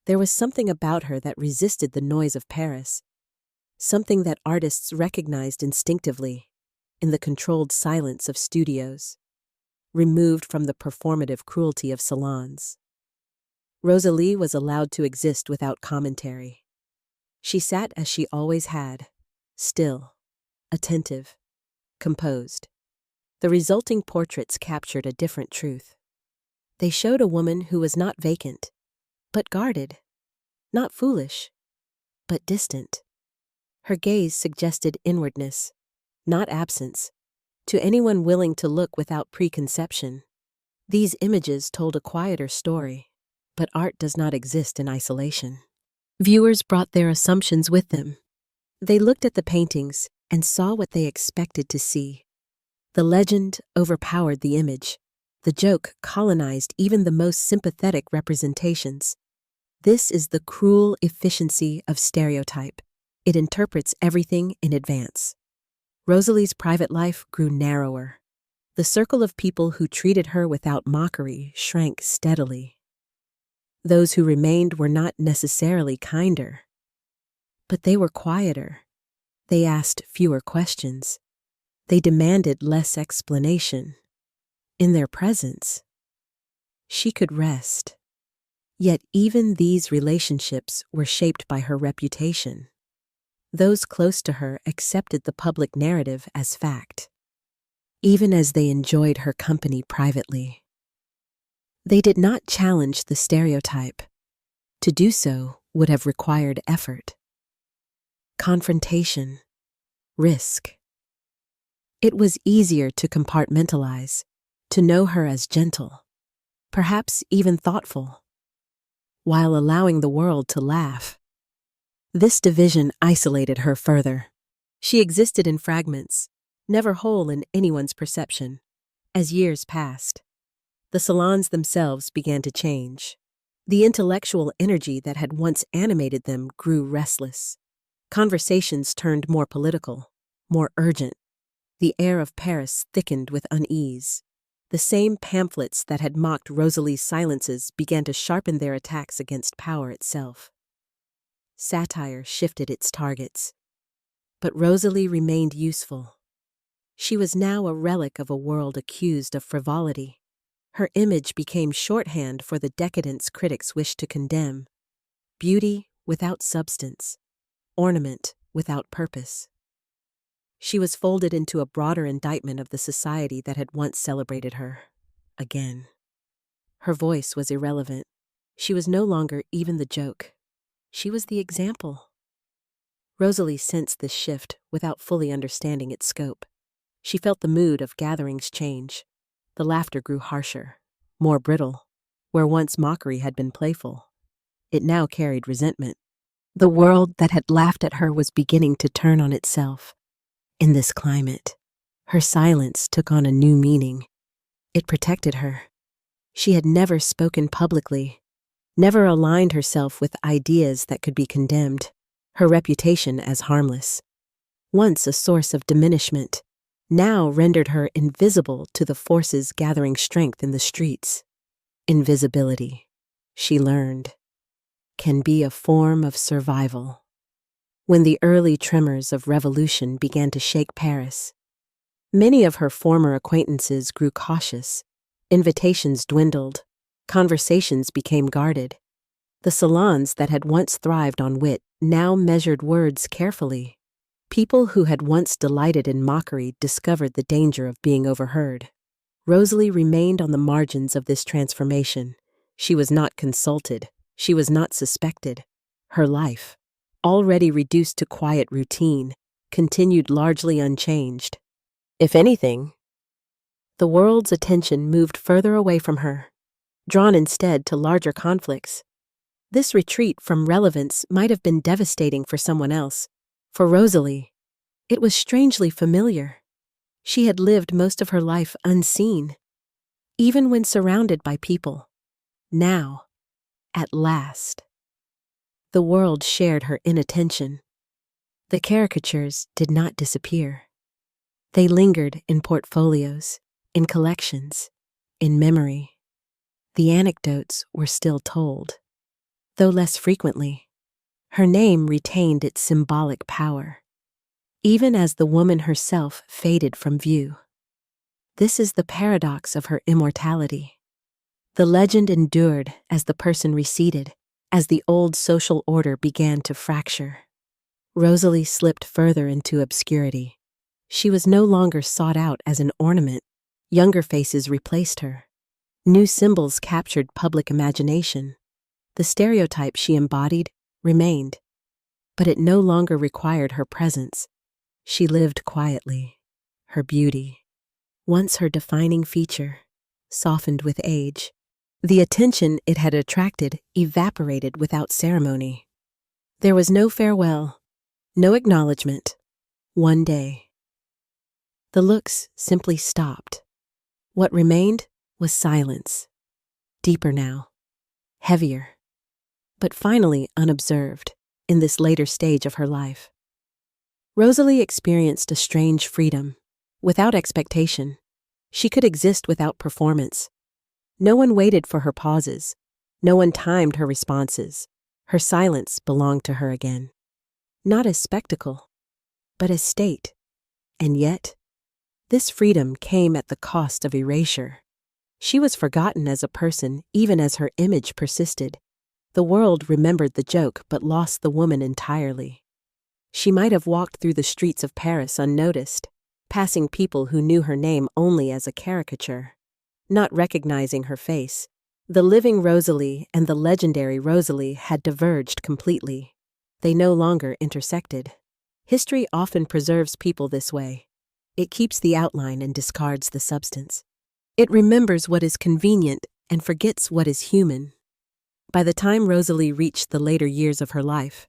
There was something about her that resisted the noise of Paris, something that artists recognized instinctively in the controlled silence of studios, removed from the performative cruelty of salons. Rosalie was allowed to exist without commentary. She sat as she always had, still, attentive, composed. The resulting portraits captured a different truth. They showed a woman who was not vacant, but guarded, not foolish, but distant. Her gaze suggested inwardness, not absence, to anyone willing to look without preconception. These images told a quieter story, but art does not exist in isolation. Viewers brought their assumptions with them. They looked at the paintings and saw what they expected to see. The legend overpowered the image. The joke colonized even the most sympathetic representations. This is the cruel efficiency of stereotype. It interprets everything in advance. Rosalie's private life grew narrower. The circle of people who treated her without mockery shrank steadily. Those who remained were not necessarily kinder, but they were quieter. They asked fewer questions. They demanded less explanation. In their presence, she could rest. Yet even these relationships were shaped by her reputation. Those close to her accepted the public narrative as fact, even as they enjoyed her company privately. They did not challenge the stereotype. To do so would have required effort, confrontation, risk. It was easier to compartmentalize, to know her as gentle, perhaps even thoughtful, while allowing the world to laugh. This division isolated her further. She existed in fragments, never whole in anyone's perception. As years passed, the salons themselves began to change. The intellectual energy that had once animated them grew restless. Conversations turned more political, more urgent. The air of Paris thickened with unease. The same pamphlets that had mocked Rosalie's silences began to sharpen their attacks against power itself. Satire shifted its targets. But Rosalie remained useful. She was now a relic of a world accused of frivolity. Her image became shorthand for the decadence critics wished to condemn. Beauty without substance, ornament without purpose. She was folded into a broader indictment of the society that had once celebrated her. Again. Her voice was irrelevant. She was no longer even the joke. She was the example. Rosalie sensed this shift without fully understanding its scope. She felt the mood of gatherings change. The laughter grew harsher, more brittle. Where once mockery had been playful, it now carried resentment. The world that had laughed at her was beginning to turn on itself. In this climate, her silence took on a new meaning. It protected her. She had never spoken publicly, never aligned herself with ideas that could be condemned. Her reputation as harmless, once a source of diminishment, now rendered her invisible to the forces gathering strength in the streets. Invisibility, she learned, can be a form of survival. When the early tremors of revolution began to shake Paris, many of her former acquaintances grew cautious. Invitations dwindled. Conversations became guarded. The salons that had once thrived on wit now measured words carefully. People who had once delighted in mockery discovered the danger of being overheard. Rosalie remained on the margins of this transformation. She was not consulted. She was not suspected. Her life, already reduced to quiet routine, continued largely unchanged. If anything, the world's attention moved further away from her, drawn instead to larger conflicts. This retreat from relevance might have been devastating for someone else. For Rosalie, it was strangely familiar. She had lived most of her life unseen, even when surrounded by people. Now, at last, the world shared her inattention. The caricatures did not disappear. They lingered in portfolios, in collections, in memory. The anecdotes were still told, though less frequently. Her name retained its symbolic power, even as the woman herself faded from view. This is the paradox of her immortality. The legend endured as the person receded, as the old social order began to fracture. Rosalie slipped further into obscurity. She was no longer sought out as an ornament. Younger faces replaced her. New symbols captured public imagination. The stereotype she embodied remained, but it no longer required her presence. She lived quietly. Her beauty, once her defining feature, softened with age. The attention it had attracted evaporated without ceremony. There was no farewell, no acknowledgement. One day, the looks simply stopped. What remained was silence, deeper now, heavier, but finally unobserved in this later stage of her life. Rosalie experienced a strange freedom, without expectation. She could exist without performance. No one waited for her pauses. No one timed her responses. Her silence belonged to her again. Not as spectacle, but as state. And yet, this freedom came at the cost of erasure. She was forgotten as a person even as her image persisted. The world remembered the joke but lost the woman entirely. She might have walked through the streets of Paris unnoticed, passing people who knew her name only as a caricature, not recognizing her face. The living Rosalie and the legendary Rosalie had diverged completely. They no longer intersected. History often preserves people this way. It keeps the outline and discards the substance. It remembers what is convenient and forgets what is human. By the time Rosalie reached the later years of her life,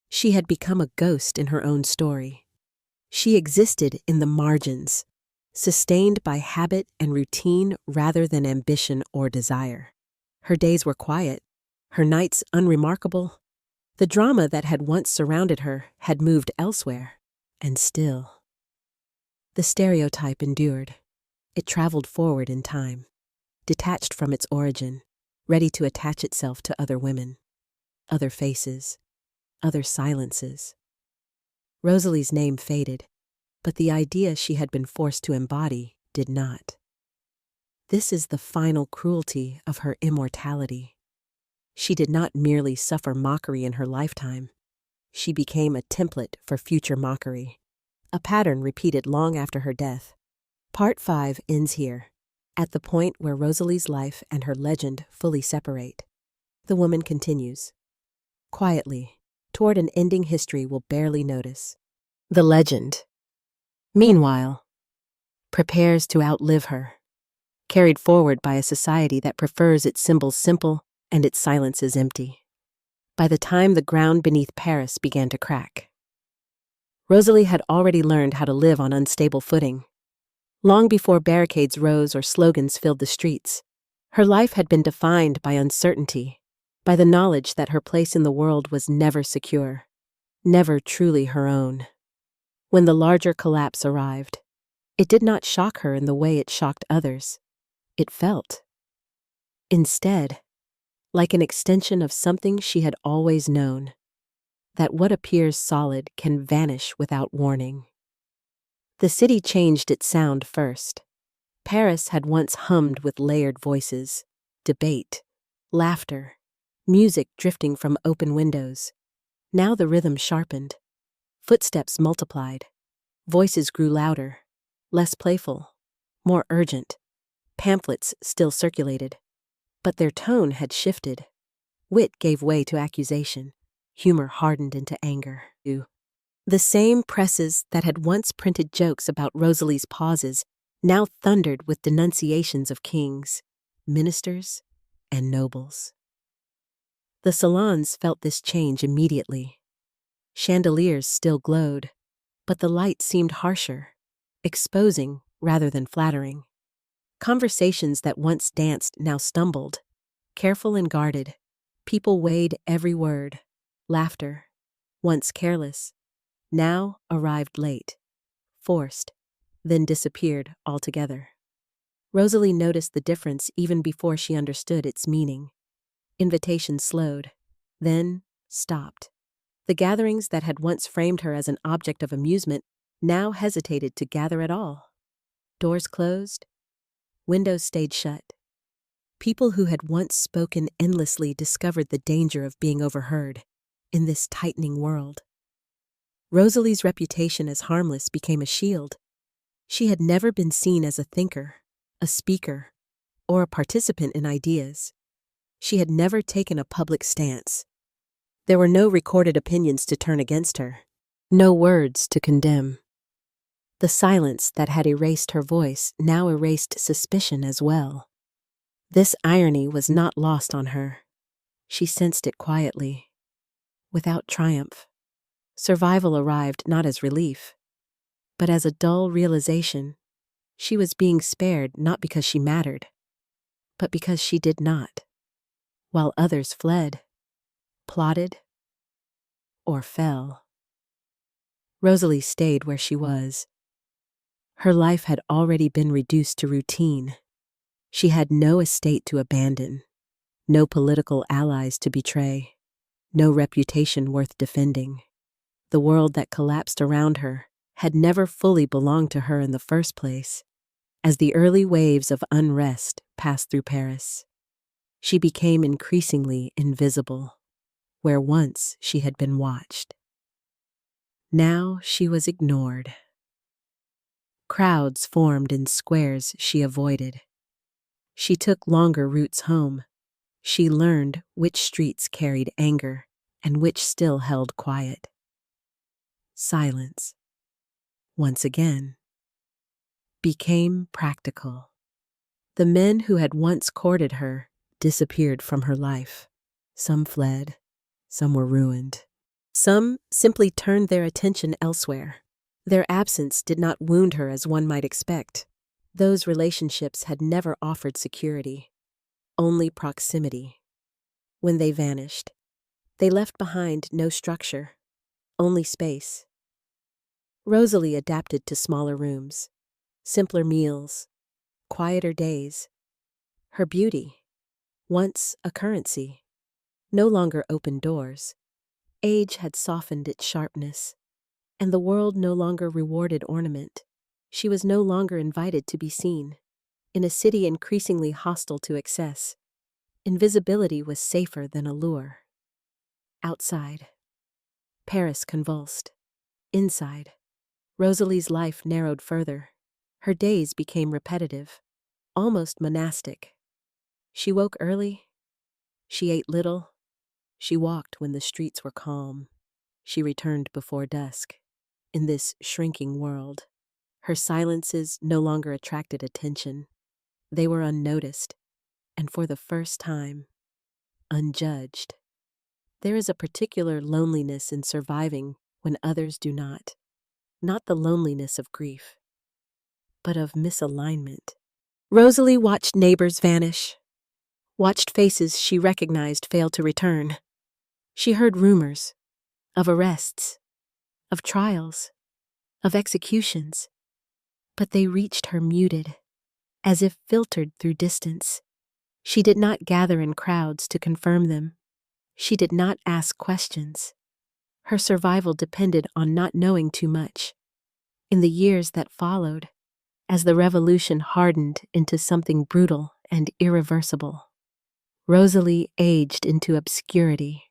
she had become a ghost in her own story. She existed in the margins, sustained by habit and routine rather than ambition or desire. Her days were quiet, her nights unremarkable. The drama that had once surrounded her had moved elsewhere, and still. The stereotype endured. It traveled forward in time, detached from its origin, ready to attach itself to other women, other faces, other silences. Rosalie's name faded, but the idea she had been forced to embody did not. This is the final cruelty of her immortality. She did not merely suffer mockery in her lifetime. She became a template for future mockery, a pattern repeated long after her death. Part 5 ends here, at the point where Rosalie's life and her legend fully separate. The woman continues, quietly, toward an ending history will barely notice. The legend, meanwhile, prepares to outlive her, carried forward by a society that prefers its symbols simple and its silences empty. By the time the ground beneath Paris began to crack, Rosalie had already learned how to live on unstable footing. Long before barricades rose or slogans filled the streets, her life had been defined by uncertainty, by the knowledge that her place in the world was never secure, never truly her own. When the larger collapse arrived, it did not shock her in the way it shocked others. It felt, instead, like an extension of something she had always known, that what appears solid can vanish without warning. The city changed its sound first. Paris had once hummed with layered voices, debate, laughter, music drifting from open windows. Now the rhythm sharpened. Footsteps multiplied. Voices grew louder, less playful, more urgent. Pamphlets still circulated, but their tone had shifted. Wit gave way to accusation. Humor hardened into anger. The same presses that had once printed jokes about Rosalie's pauses now thundered with denunciations of kings, ministers, and nobles. The salons felt this change immediately. Chandeliers still glowed, but the light seemed harsher, exposing rather than flattering. Conversations that once danced now stumbled, careful and guarded. People weighed every word. Laughter, once careless, now arrived late, forced, then disappeared altogether. Rosalie noticed the difference even before she understood its meaning. Invitations slowed, then stopped. The gatherings that had once framed her as an object of amusement now hesitated to gather at all. Doors closed, windows stayed shut. People who had once spoken endlessly discovered the danger of being overheard in this tightening world. Rosalie's reputation as harmless became a shield. She had never been seen as a thinker, a speaker, or a participant in ideas. She had never taken a public stance. There were no recorded opinions to turn against her, no words to condemn. The silence that had erased her voice now erased suspicion as well. This irony was not lost on her. She sensed it quietly, without triumph. Survival arrived not as relief, but as a dull realization. She was being spared not because she mattered, but because she did not, while others fled, plotted, or fell. Rosalie stayed where she was. Her life had already been reduced to routine. She had no estate to abandon, no political allies to betray, no reputation worth defending. The world that collapsed around her had never fully belonged to her in the first place. As the early waves of unrest passed through Paris, she became increasingly invisible, where once she had been watched. Now she was ignored. Crowds formed in squares she avoided. She took longer routes home. She learned which streets carried anger and which still held quiet. Silence, once again, became practical. The men who had once courted her disappeared from her life. Some fled, some were ruined. Some simply turned their attention elsewhere. Their absence did not wound her as one might expect. Those relationships had never offered security, only proximity. When they vanished, they left behind no structure, only space. Rosalie adapted to smaller rooms, simpler meals, quieter days. Her beauty, once a currency, no longer opened doors. Age had softened its sharpness, and the world no longer rewarded ornament. She was no longer invited to be seen. In a city increasingly hostile to excess, invisibility was safer than allure. Outside, Paris convulsed. Inside, Rosalie's life narrowed further. Her days became repetitive, almost monastic. She woke early. She ate little. She walked when the streets were calm. She returned before dusk. In this shrinking world, her silences no longer attracted attention. They were unnoticed, and for the first time, unjudged. There is a particular loneliness in surviving when others do not. Not the loneliness of grief, but of misalignment. Rosalie watched neighbors vanish, watched faces she recognized fail to return. She heard rumors of arrests, of trials, of executions, but they reached her muted, as if filtered through distance. She did not gather in crowds to confirm them. She did not ask questions. Her survival depended on not knowing too much. In the years that followed, as the revolution hardened into something brutal and irreversible, Rosalie aged into obscurity.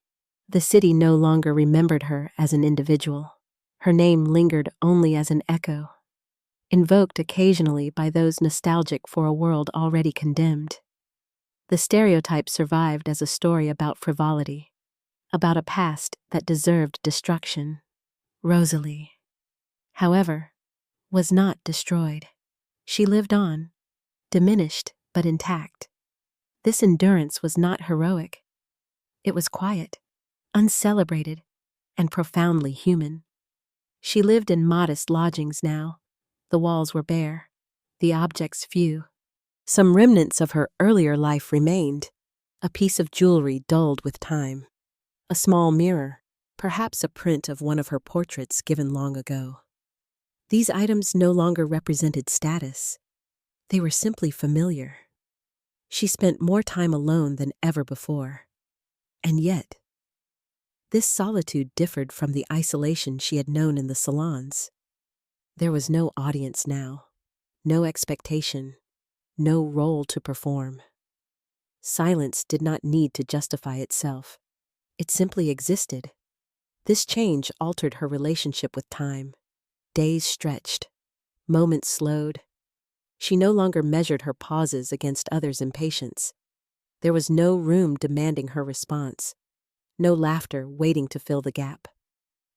The city no longer remembered her as an individual. Her name lingered only as an echo, invoked occasionally by those nostalgic for a world already condemned. The stereotype survived as a story about frivolity, about a past that deserved destruction. Rosalie, however, was not destroyed. She lived on, diminished but intact. This endurance was not heroic. It was quiet, uncelebrated, and profoundly human. She lived in modest lodgings now. The walls were bare, the objects few. Some remnants of her earlier life remained, a piece of jewelry dulled with time, a small mirror, perhaps a print of one of her portraits given long ago. These items no longer represented status. They were simply familiar. She spent more time alone than ever before. And yet, this solitude differed from the isolation she had known in the salons. There was no audience now, no expectation, no role to perform. Silence did not need to justify itself. It simply existed. This change altered her relationship with time. Days stretched, moments slowed. She no longer measured her pauses against others' impatience. There was no room demanding her response, no laughter waiting to fill the gap.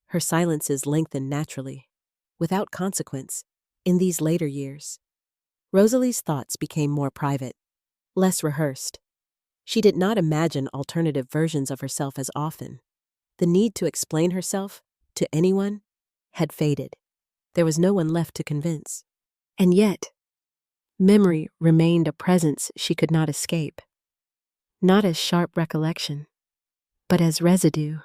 Her silences lengthened naturally, without consequence, in these later years. Rosalie's thoughts became more private, less rehearsed. She did not imagine alternative versions of herself as often. The need to explain herself, to anyone, had faded. There was no one left to convince. And yet, memory remained a presence she could not escape. Not as sharp recollection, but as residue.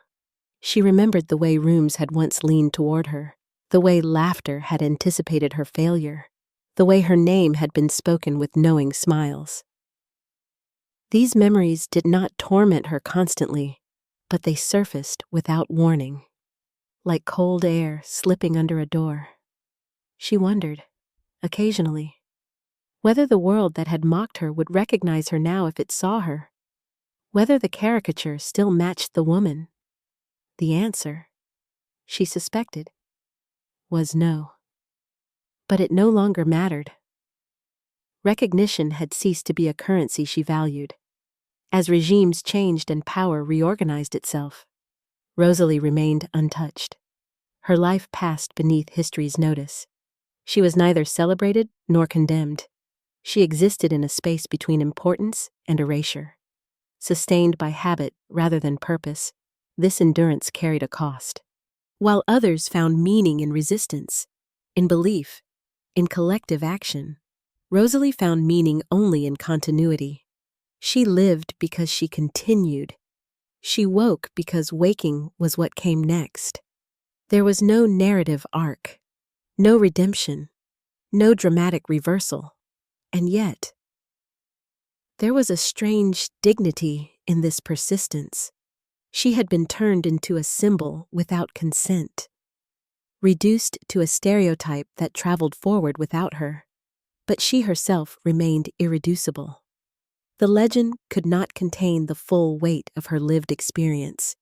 She remembered the way rooms had once leaned toward her, the way laughter had anticipated her failure, the way her name had been spoken with knowing smiles. These memories did not torment her constantly, but they surfaced without warning, like cold air slipping under a door. She wondered, occasionally, whether the world that had mocked her would recognize her now if it saw her, whether the caricature still matched the woman. The answer, she suspected, was no. But it no longer mattered. Recognition had ceased to be a currency she valued. As regimes changed and power reorganized itself, Rosalie remained untouched. Her life passed beneath history's notice. She was neither celebrated nor condemned. She existed in a space between importance and erasure. Sustained by habit rather than purpose, this endurance carried a cost. While others found meaning in resistance, in belief, in collective action, Rosalie found meaning only in continuity. She lived because she continued. She woke because waking was what came next. There was no narrative arc, no redemption, no dramatic reversal. And yet, there was a strange dignity in this persistence. She had been turned into a symbol without consent, reduced to a stereotype that traveled forward without her. But she herself remained irreducible. The legend could not contain the full weight of her lived experience.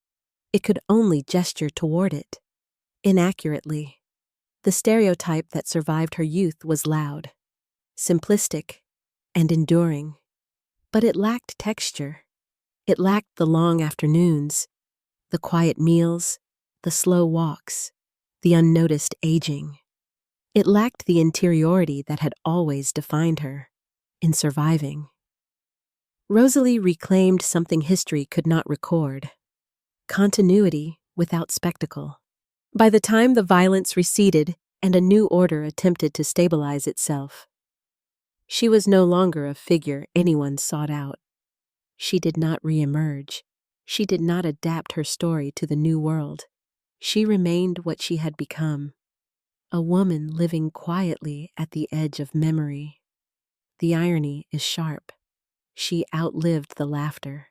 It could only gesture toward it, inaccurately. The stereotype that survived her youth was loud, simplistic, and enduring. But it lacked texture. It lacked the long afternoons, the quiet meals, the slow walks, the unnoticed aging. It lacked the interiority that had always defined her, in surviving. Rosalie reclaimed something history could not record: continuity without spectacle. By the time the violence receded and a new order attempted to stabilize itself, she was no longer a figure anyone sought out. She did not reemerge. She did not adapt her story to the new world. She remained what she had become, a woman living quietly at the edge of memory. The irony is sharp. She outlived the laughter,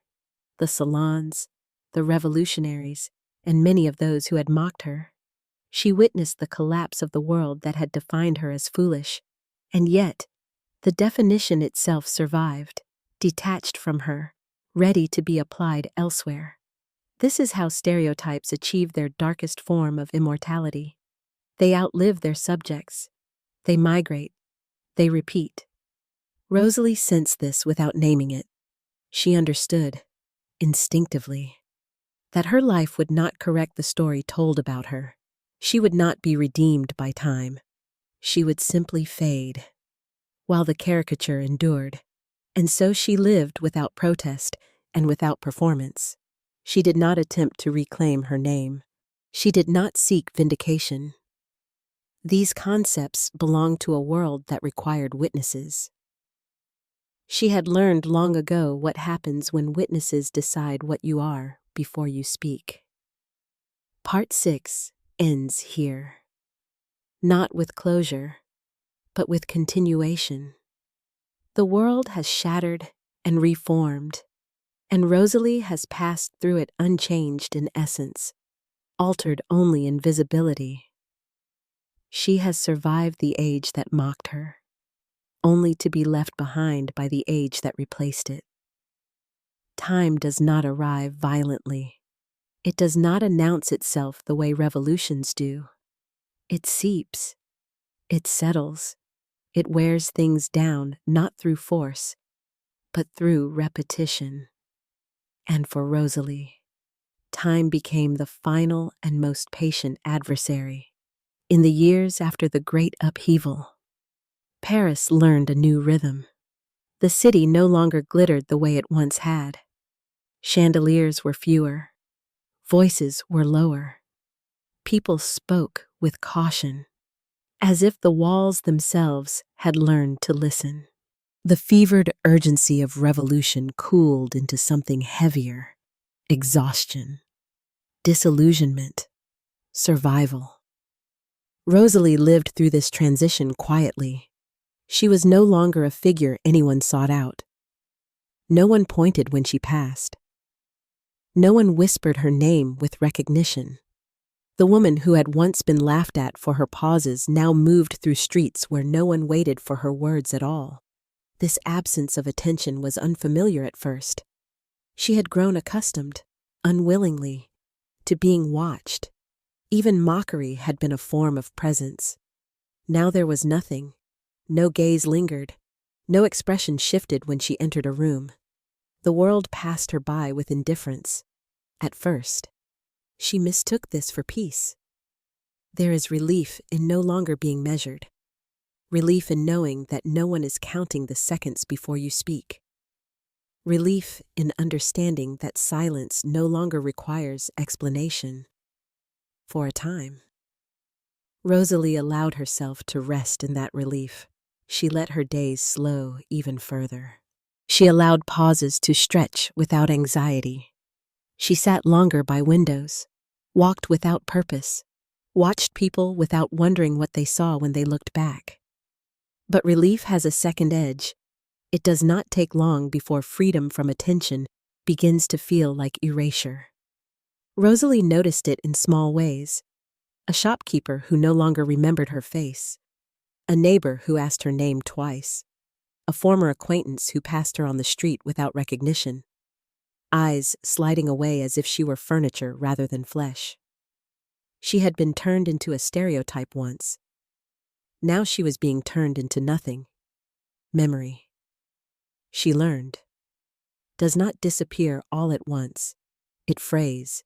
the salons, the revolutionaries, and many of those who had mocked her. She witnessed the collapse of the world that had defined her as foolish, and yet, the definition itself survived, detached from her, ready to be applied elsewhere. This is how stereotypes achieve their darkest form of immortality. They outlive their subjects. They migrate. They repeat. Rosalie sensed this without naming it. She understood, instinctively, that her life would not correct the story told about her. She would not be redeemed by time. She would simply fade, while the caricature endured. And so she lived without protest and without performance. She did not attempt to reclaim her name. She did not seek vindication. These concepts belonged to a world that required witnesses. She had learned long ago what happens when witnesses decide what you are before you speak. Part 6 ends here. Not with closure, but with continuation. The world has shattered and reformed, and Rosalie has passed through it unchanged in essence, altered only in visibility. She has survived the age that mocked her, only to be left behind by the age that replaced it. Time does not arrive violently. It does not announce itself the way revolutions do. It seeps. It settles. It wears things down, not through force, but through repetition. And for Rosalie, time became the final and most patient adversary. In the years after the great upheaval, Paris learned a new rhythm. The city no longer glittered the way it once had. Chandeliers were fewer. Voices were lower. People spoke with caution, as if the walls themselves had learned to listen. The fevered urgency of revolution cooled into something heavier: exhaustion, disillusionment, survival. Rosalie lived through this transition quietly. She was no longer a figure anyone sought out. No one pointed when she passed. No one whispered her name with recognition. The woman who had once been laughed at for her pauses now moved through streets where no one waited for her words at all. This absence of attention was unfamiliar at first. She had grown accustomed, unwillingly, to being watched. Even mockery had been a form of presence. Now there was nothing. No gaze lingered. No expression shifted when she entered a room. The world passed her by with indifference. At first, she mistook this for peace. There is relief in no longer being measured. Relief in knowing that no one is counting the seconds before you speak. Relief in understanding that silence no longer requires explanation. For a time, Rosalie allowed herself to rest in that relief. She let her days slow even further. She allowed pauses to stretch without anxiety. She sat longer by windows, walked without purpose, watched people without wondering what they saw when they looked back. But relief has a second edge. It does not take long before freedom from attention begins to feel like erasure. Rosalie noticed it in small ways. A shopkeeper who no longer remembered her face. A neighbor who asked her name twice. A former acquaintance who passed her on the street without recognition. Eyes sliding away as if she were furniture rather than flesh. She had been turned into a stereotype once. Now she was being turned into nothing. Memory. She learned. Does not disappear all at once. It frays.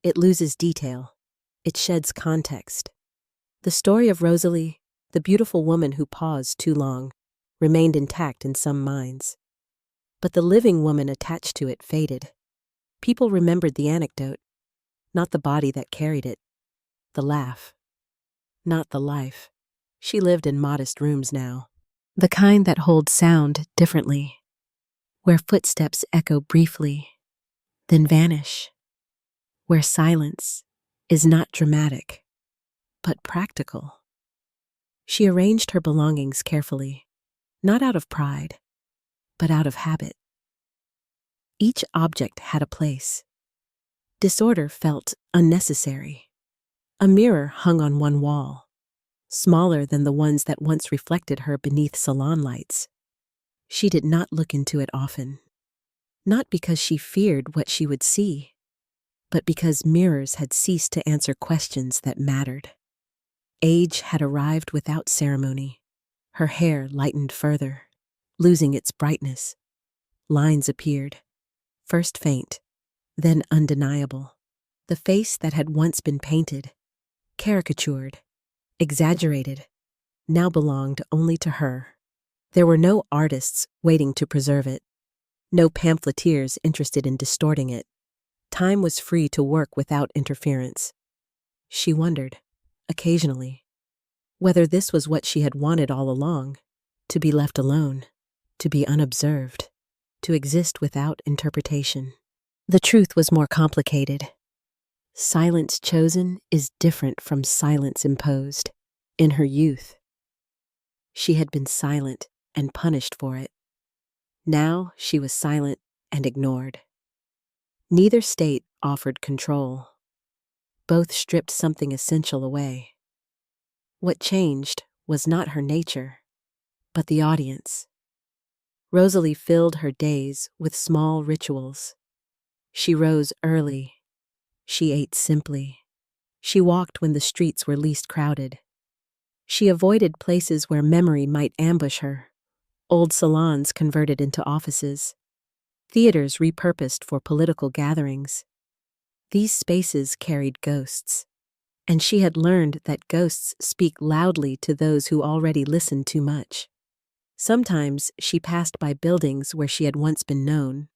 It loses detail. It sheds context. The story of Rosalie, the beautiful woman who paused too long, remained intact in some minds. But the living woman attached to it faded. People remembered the anecdote, not the body that carried it, the laugh, not the life. She lived in modest rooms now, the kind that hold sound differently, where footsteps echo briefly, then vanish, where silence is not dramatic, but practical. She arranged her belongings carefully, not out of pride, but out of habit. Each object had a place. Disorder felt unnecessary. A mirror hung on one wall, smaller than the ones that once reflected her beneath salon lights. She did not look into it often, not because she feared what she would see, but because mirrors had ceased to answer questions that mattered. Age had arrived without ceremony. Her hair lightened further, losing its brightness. Lines appeared, first faint, then undeniable. The face that had once been painted, caricatured, exaggerated, now belonged only to her. There were no artists waiting to preserve it, no pamphleteers interested in distorting it. Time was free to work without interference. She wondered, occasionally, whether this was what she had wanted all along, to be left alone, to be unobserved, to exist without interpretation. The truth was more complicated. Silence chosen is different from silence imposed. In her youth, she had been silent and punished for it. Now she was silent and ignored. Neither state offered control. Both stripped something essential away. What changed was not her nature, but the audience. Rosalie filled her days with small rituals. She rose early. She ate simply. She walked when the streets were least crowded. She avoided places where memory might ambush her. Old salons converted into offices. Theaters repurposed for political gatherings. These spaces carried ghosts, and she had learned that ghosts speak loudly to those who already listen too much. Sometimes she passed by buildings where she had once been known,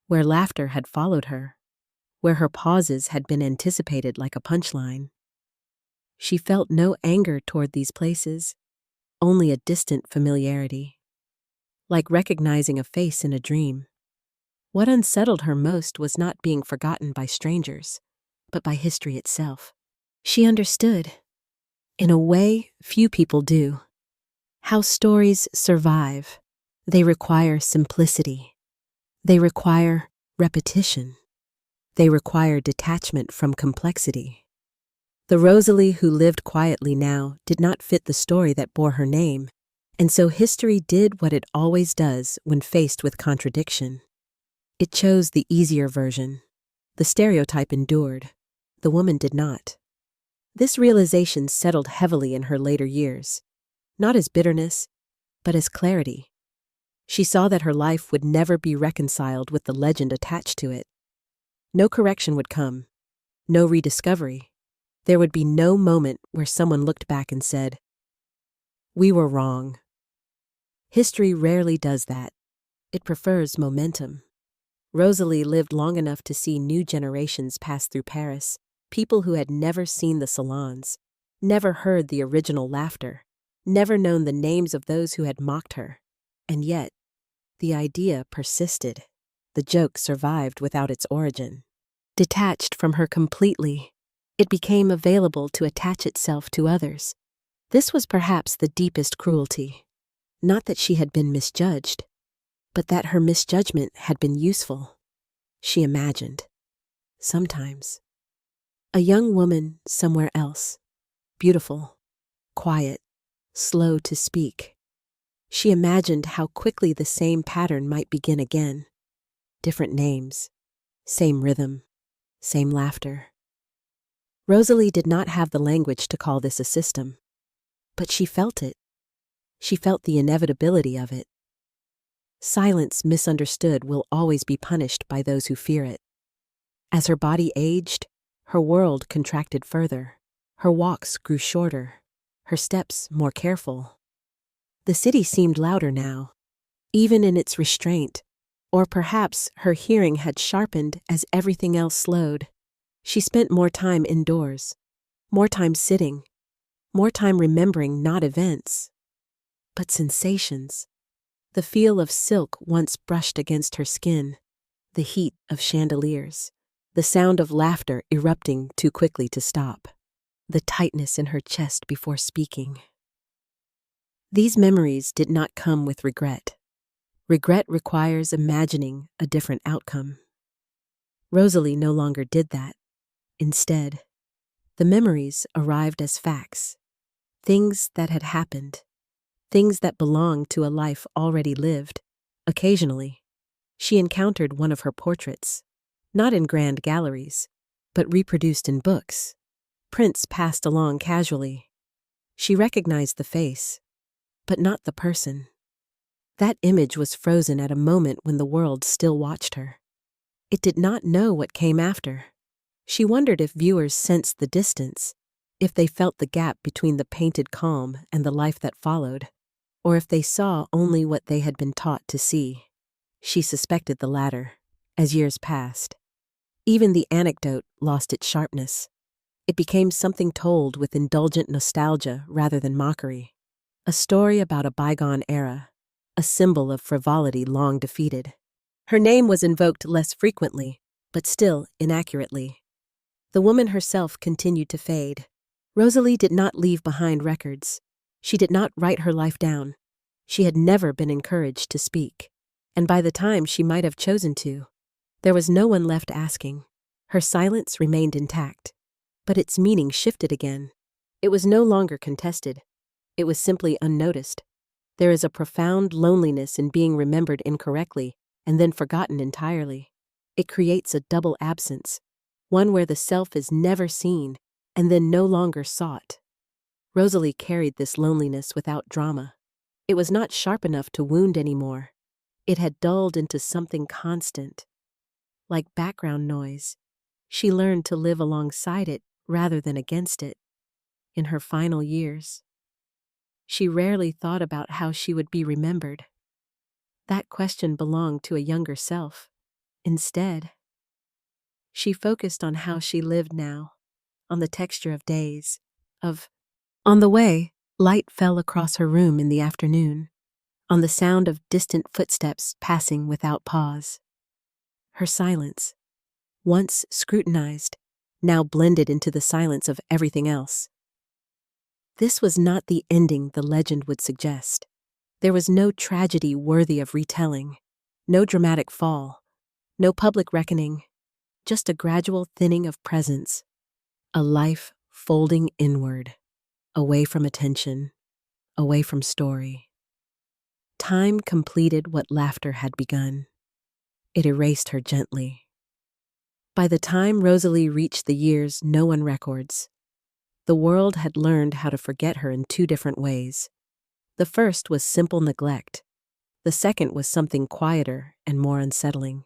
where laughter had followed her, where her pauses had been anticipated like a punchline. She felt no anger toward these places, only a distant familiarity, like recognizing a face in a dream. What unsettled her most was not being forgotten by strangers, but by history itself. She understood, in a way few people do, How stories survive. They require simplicity. They require repetition. They require detachment from complexity. The Rosalie who lived quietly now did not fit the story that bore her name, and so history did what it always does when faced with contradiction. It chose the easier version. The stereotype endured. The woman did not. This realization settled heavily in her later years, not as bitterness, but as clarity. She saw that her life would never be reconciled with the legend attached to it. No correction would come, no rediscovery. There would be no moment where someone looked back and said, "We were wrong." History rarely does that. It prefers momentum. Rosalie lived long enough to see new generations pass through Paris, people who had never seen the salons, never heard the original laughter, never known the names of those who had mocked her. And yet, the idea persisted. The joke survived without its origin. Detached from her completely, it became available to attach itself to others. This was perhaps the deepest cruelty. Not that she had been misjudged, but that her misjudgment had been useful. She imagined. Sometimes. A young woman somewhere else. Beautiful, quiet, slow to speak. She imagined how quickly the same pattern might begin again. Different names, same rhythm, same laughter. Rosalie did not have the language to call this a system, but she felt it. She felt the inevitability of it. Silence misunderstood will always be punished by those who fear it. As her body aged, her world contracted further. Her walks grew shorter, her steps more careful. The city seemed louder now, even in its restraint, or perhaps her hearing had sharpened as everything else slowed. She spent more time indoors, more time sitting, more time remembering not events, but sensations. The feel of silk once brushed against her skin, the heat of chandeliers, the sound of laughter erupting too quickly to stop, the tightness in her chest before speaking. These memories did not come with regret. Regret requires imagining a different outcome. Rosalie no longer did that. Instead, the memories arrived as facts, things that had happened, things that belonged to a life already lived. Occasionally, she encountered one of her portraits, not in grand galleries, but reproduced in books. Prints passed along casually. She recognized the face, but not the person. That image was frozen at a moment when the world still watched her. It did not know what came after. She wondered if viewers sensed the distance, if they felt the gap between the painted calm and the life that followed, or if they saw only what they had been taught to see. She suspected the latter, as years passed. Even the anecdote lost its sharpness. It became something told with indulgent nostalgia rather than mockery. A story about a bygone era, a symbol of frivolity long defeated. Her name was invoked less frequently, but still inaccurately. The woman herself continued to fade. Rosalie did not leave behind records. She did not write her life down. She had never been encouraged to speak. And by the time she might have chosen to, there was no one left asking. Her silence remained intact, but its meaning shifted again. It was no longer contested. It was simply unnoticed. There is a profound loneliness in being remembered incorrectly and then forgotten entirely. It creates a double absence, one where the self is never seen and then no longer sought. Rosalie carried this loneliness without drama. It was not sharp enough to wound anymore. It had dulled into something constant. Like background noise, she learned to live alongside it rather than against it. In her final years, she rarely thought about how she would be remembered. That question belonged to a younger self. Instead, she focused on how she lived now, on the texture of days, on the way light fell across her room in the afternoon, on the sound of distant footsteps passing without pause. Her silence, once scrutinized, now blended into the silence of everything else. This was not the ending the legend would suggest. There was no tragedy worthy of retelling, no dramatic fall, no public reckoning, just a gradual thinning of presence, a life folding inward, away from attention, away from story. Time completed what laughter had begun. It erased her gently. By the time Rosalie reached the years no one records, the world had learned how to forget her in two different ways. The first was simple neglect. The second was something quieter and more unsettling.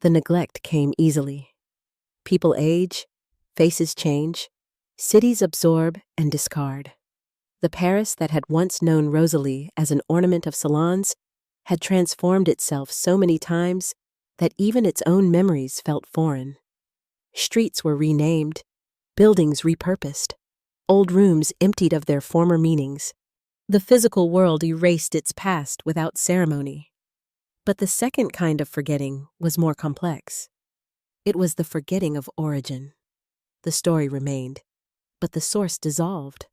The neglect came easily. People age, faces change, cities absorb and discard. The Paris that had once known Rosalie as an ornament of salons had transformed itself so many times that even its own memories felt foreign. Streets were renamed, buildings repurposed, old rooms emptied of their former meanings. The physical world erased its past without ceremony. But the second kind of forgetting was more complex. It was the forgetting of origin. The story remained, but the source dissolved.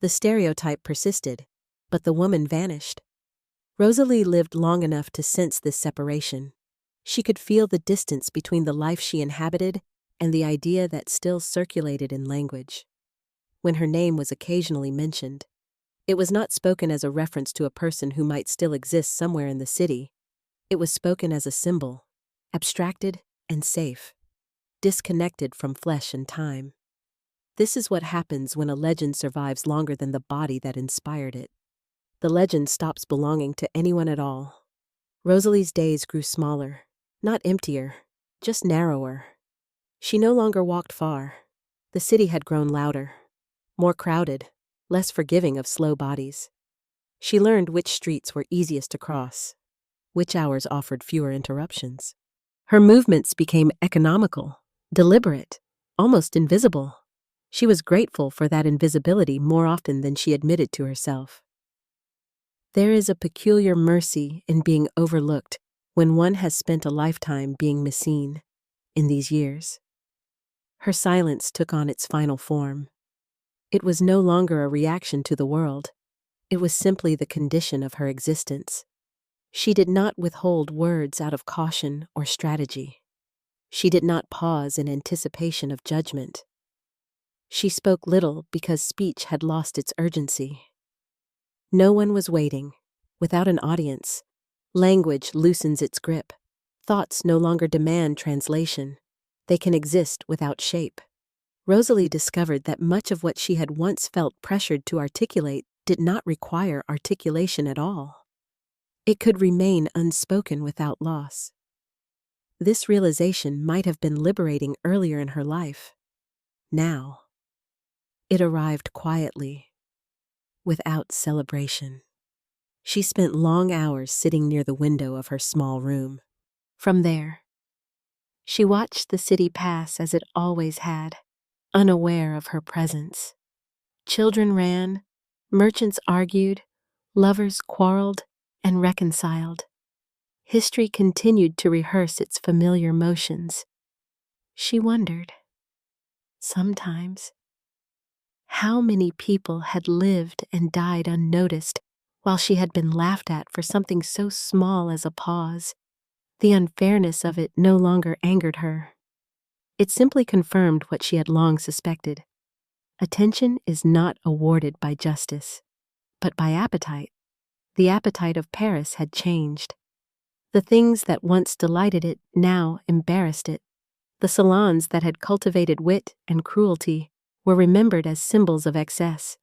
The stereotype persisted, but the woman vanished. Rosalie lived long enough to sense this separation. She could feel the distance between the life she inhabited and the idea that still circulated in language. When her name was occasionally mentioned, it was not spoken as a reference to a person who might still exist somewhere in the city. It was spoken as a symbol, abstracted and safe, disconnected from flesh and time. This is what happens when a legend survives longer than the body that inspired it. The legend stops belonging to anyone at all. Rosalie's days grew smaller, not emptier, just narrower. She no longer walked far. The city had grown louder, more crowded, less forgiving of slow bodies. She learned which streets were easiest to cross, which hours offered fewer interruptions. Her movements became economical, deliberate, almost invisible. She was grateful for that invisibility more often than she admitted to herself. There is a peculiar mercy in being overlooked when one has spent a lifetime being misseen in these years. Her silence took on its final form. It was no longer a reaction to the world. It was simply the condition of her existence. She did not withhold words out of caution or strategy. She did not pause in anticipation of judgment. She spoke little because speech had lost its urgency. No one was waiting. Without an audience, language loosens its grip. Thoughts no longer demand translation. They can exist without shape. Rosalie discovered that much of what she had once felt pressured to articulate did not require articulation at all. It could remain unspoken without loss. This realization might have been liberating earlier in her life. Now, it arrived quietly, without celebration. She spent long hours sitting near the window of her small room. From there, she watched the city pass as it always had, unaware of her presence. Children ran, merchants argued, lovers quarreled and reconciled. History continued to rehearse its familiar motions. She wondered, sometimes, how many people had lived and died unnoticed while she had been laughed at for something so small as a pause. The unfairness of it no longer angered her. It simply confirmed what she had long suspected. Attention is not awarded by justice, but by appetite. The appetite of Paris had changed. The things that once delighted it now embarrassed it. The salons that had cultivated wit and cruelty were remembered as symbols of excess.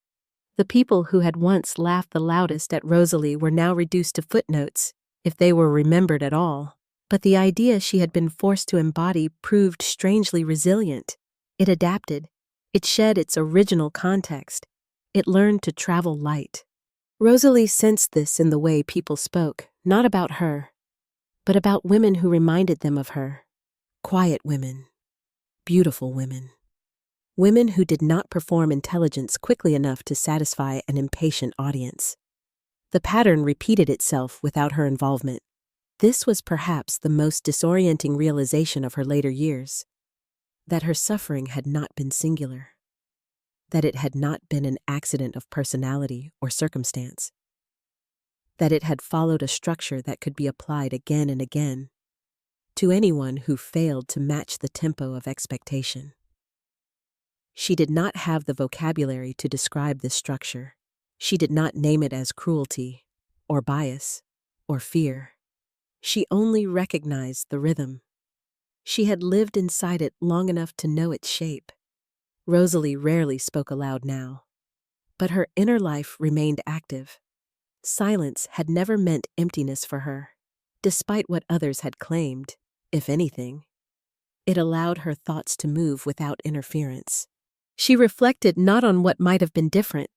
The people who had once laughed the loudest at Rosalie were now reduced to footnotes, if they were remembered at all. But the idea she had been forced to embody proved strangely resilient. It adapted. It shed its original context. It learned to travel light. Rosalie sensed this in the way people spoke, not about her, but about women who reminded them of her. Quiet women. Beautiful women. Women who did not perform intelligence quickly enough to satisfy an impatient audience. The pattern repeated itself without her involvement. This was perhaps the most disorienting realization of her later years, that her suffering had not been singular. that it had not been an accident of personality or circumstance, that it had followed a structure that could be applied again and again to anyone who failed to match the tempo of expectation. She did not have the vocabulary to describe this structure. She did not name it as cruelty, or bias, or fear. She only recognized the rhythm. She had lived inside it long enough to know its shape. Rosalie rarely spoke aloud now, but her inner life remained active. Silence had never meant emptiness for her, despite what others had claimed. If anything, it allowed her thoughts to move without interference. She reflected not on what might have been different,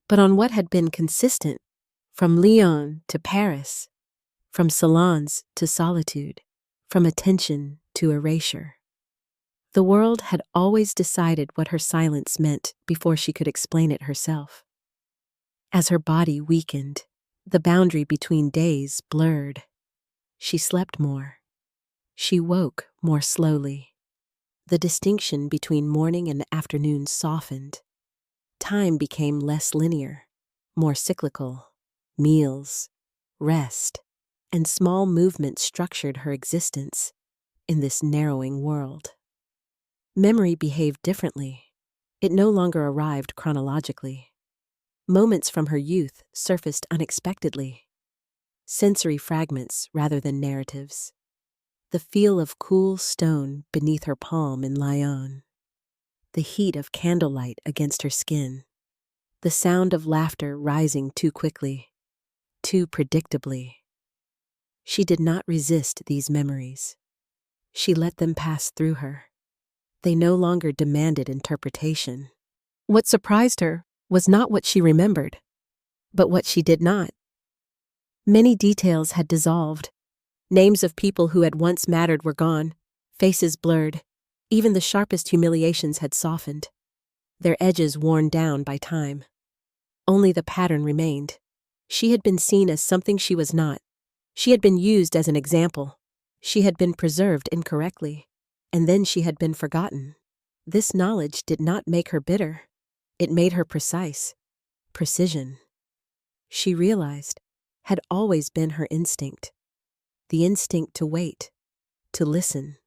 but on what had been consistent, from Lyon to Paris, from salons to solitude, from attention to erasure. The world had always decided what her silence meant before she could explain it herself. As her body weakened, the boundary between days blurred. She slept more. She woke more slowly. The distinction between morning and afternoon softened. Time became less linear, more cyclical. Meals, rest, and small movements structured her existence in this narrowing world. Memory behaved differently. It no longer arrived chronologically. Moments from her youth surfaced unexpectedly. Sensory fragments rather than narratives. The feel of cool stone beneath her palm in Lyon. The heat of candlelight against her skin. The sound of laughter rising too quickly, too predictably. She did not resist these memories. She let them pass through her. They no longer demanded interpretation. What surprised her was not what she remembered, but what she did not. Many details had dissolved. Names of people who had once mattered were gone, faces blurred. Even the sharpest humiliations had softened, their edges worn down by time. Only the pattern remained. She had been seen as something she was not. She had been used as an example. She had been preserved incorrectly, and then she had been forgotten. This knowledge did not make her bitter. It made her precise. Precision, she realized, had always been her instinct. The instinct to wait, to listen,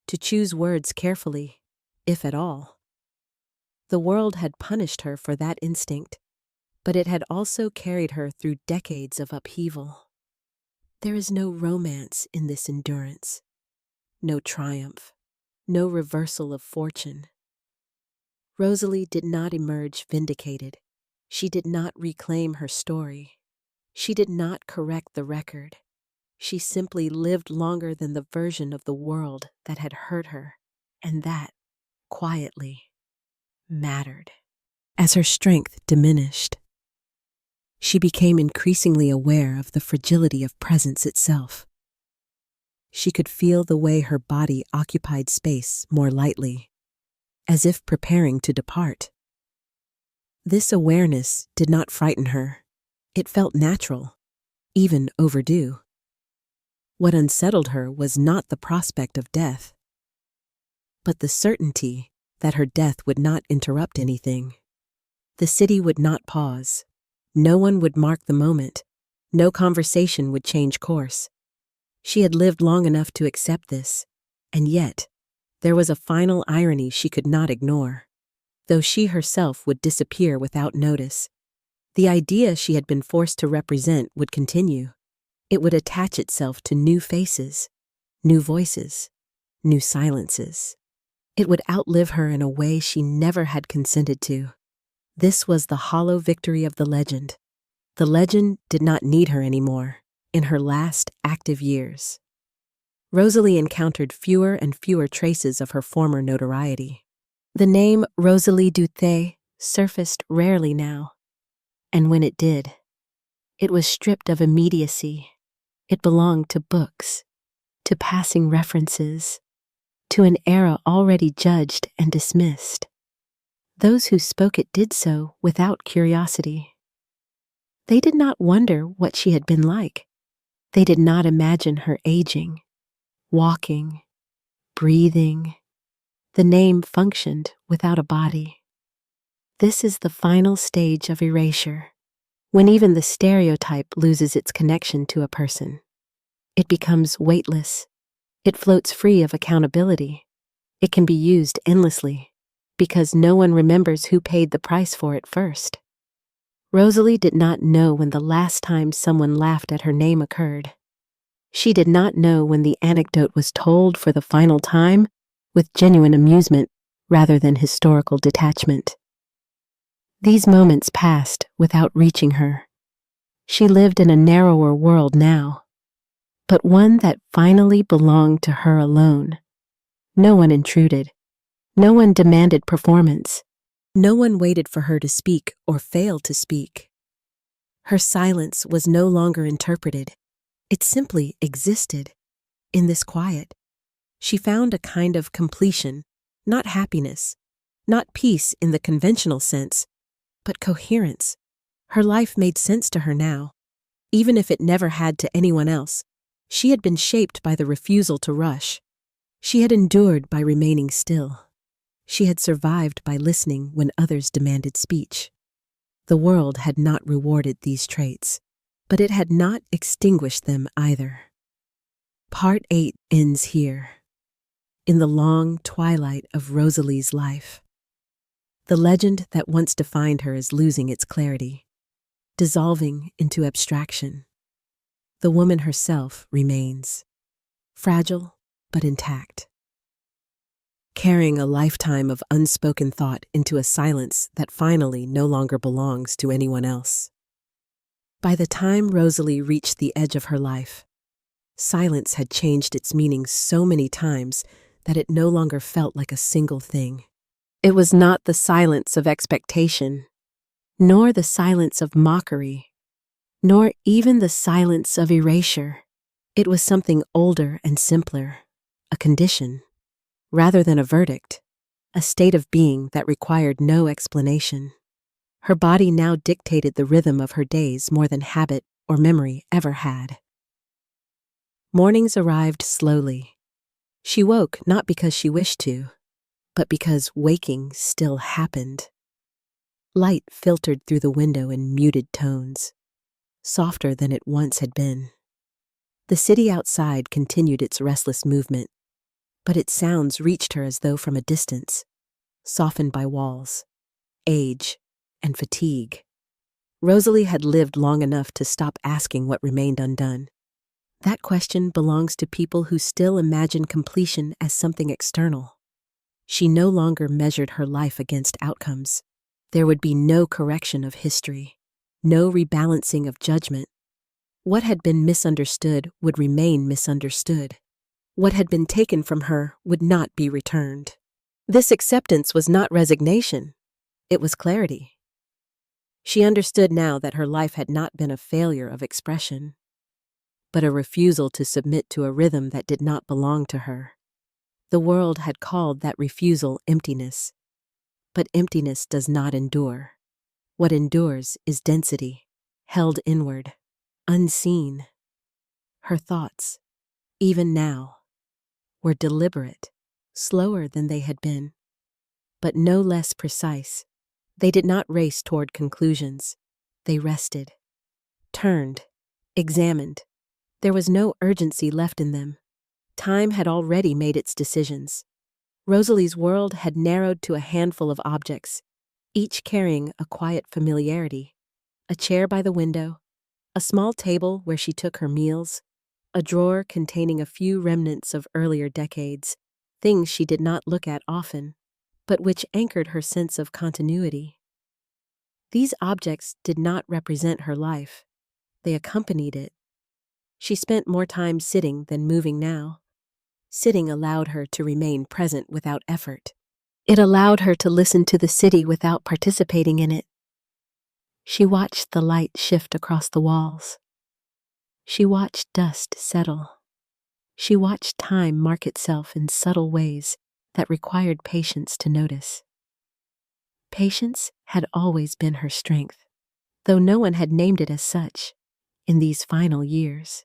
to choose words carefully, if at all. The world had punished her for that instinct, but it had also carried her through decades of upheaval. There is no romance in this endurance, no triumph, no reversal of fortune. Rosalie did not emerge vindicated. She did not reclaim her story. She did not correct the record. She simply lived longer than the version of the world that had hurt her, and that, quietly, mattered. As her strength diminished, she became increasingly aware of the fragility of presence itself. She could feel the way her body occupied space more lightly, as if preparing to depart. This awareness did not frighten her. It felt natural, even overdue. What unsettled her was not the prospect of death, but the certainty that her death would not interrupt anything. The city would not pause. No one would mark the moment. No conversation would change course. She had lived long enough to accept this, and yet, there was a final irony she could not ignore. Though she herself would disappear without notice, the idea she had been forced to represent would continue. It would attach itself to new faces, new voices, new silences. It would outlive her in a way she never had consented to. This was the hollow victory of the legend. The legend did not need her anymore in her last active years. Rosalie encountered fewer and fewer traces of her former notoriety. The name Rosalie Duthé surfaced rarely now, and when it did, it was stripped of immediacy. It belonged to books, to passing references, to an era already judged and dismissed. Those who spoke it did so without curiosity. They did not wonder what she had been like. They did not imagine her aging, walking, breathing. The name functioned without a body. This is the final stage of erasure, when even the stereotype loses its connection to a person. It becomes weightless. It floats free of accountability. It can be used endlessly, because no one remembers who paid the price for it first. Rosalie did not know when the last time someone laughed at her name occurred. She did not know when the anecdote was told for the final time with genuine amusement rather than historical detachment. These moments passed without reaching her. She lived in a narrower world now, but one that finally belonged to her alone. No one intruded. No one demanded performance. No one waited for her to speak or fail to speak. Her silence was no longer interpreted. It simply existed. In this quiet, she found a kind of completion, not happiness, not peace in the conventional sense, but coherence. Her life made sense to her now. Even if it never had to anyone else, she had been shaped by the refusal to rush. She had endured by remaining still. She had survived by listening when others demanded speech. The world had not rewarded these traits, but it had not extinguished them either. Part 8 ends here, in the long twilight of Rosalie's life. The legend that once defined her is losing its clarity, dissolving into abstraction. The woman herself remains, fragile but intact, carrying a lifetime of unspoken thought into a silence that finally no longer belongs to anyone else. By the time Rosalie reached the edge of her life, silence had changed its meaning so many times that it no longer felt like a single thing. It was not the silence of expectation, nor the silence of mockery, nor even the silence of erasure. It was something older and simpler, a condition, rather than a verdict, a state of being that required no explanation. Her body now dictated the rhythm of her days more than habit or memory ever had. Mornings arrived slowly. She woke not because she wished to, but because waking still happened. Light filtered through the window in muted tones, softer than it once had been. The city outside continued its restless movement, but its sounds reached her as though from a distance, softened by walls, age, and fatigue. Rosalie had lived long enough to stop asking what remained undone. That question belongs to people who still imagine completion as something external. She no longer measured her life against outcomes. There would be no correction of history, no rebalancing of judgment. What had been misunderstood would remain misunderstood. What had been taken from her would not be returned. This acceptance was not resignation. It was clarity. She understood now that her life had not been a failure of expression, but a refusal to submit to a rhythm that did not belong to her. The world had called that refusal emptiness, but emptiness does not endure. What endures is density, held inward, unseen. Her thoughts, even now, were deliberate, slower than they had been, but no less precise. They did not race toward conclusions. They rested, turned, examined. There was no urgency left in them. Time had already made its decisions. Rosalie's world had narrowed to a handful of objects, each carrying a quiet familiarity. A chair by the window, a small table where she took her meals, a drawer containing a few remnants of earlier decades, things she did not look at often, but which anchored her sense of continuity. These objects did not represent her life. They accompanied it. She spent more time sitting than moving now. Sitting allowed her to remain present without effort. It allowed her to listen to the city without participating in it. She watched the light shift across the walls. She watched dust settle. She watched time mark itself in subtle ways that required patience to notice. Patience had always been her strength, though no one had named it as such in these final years.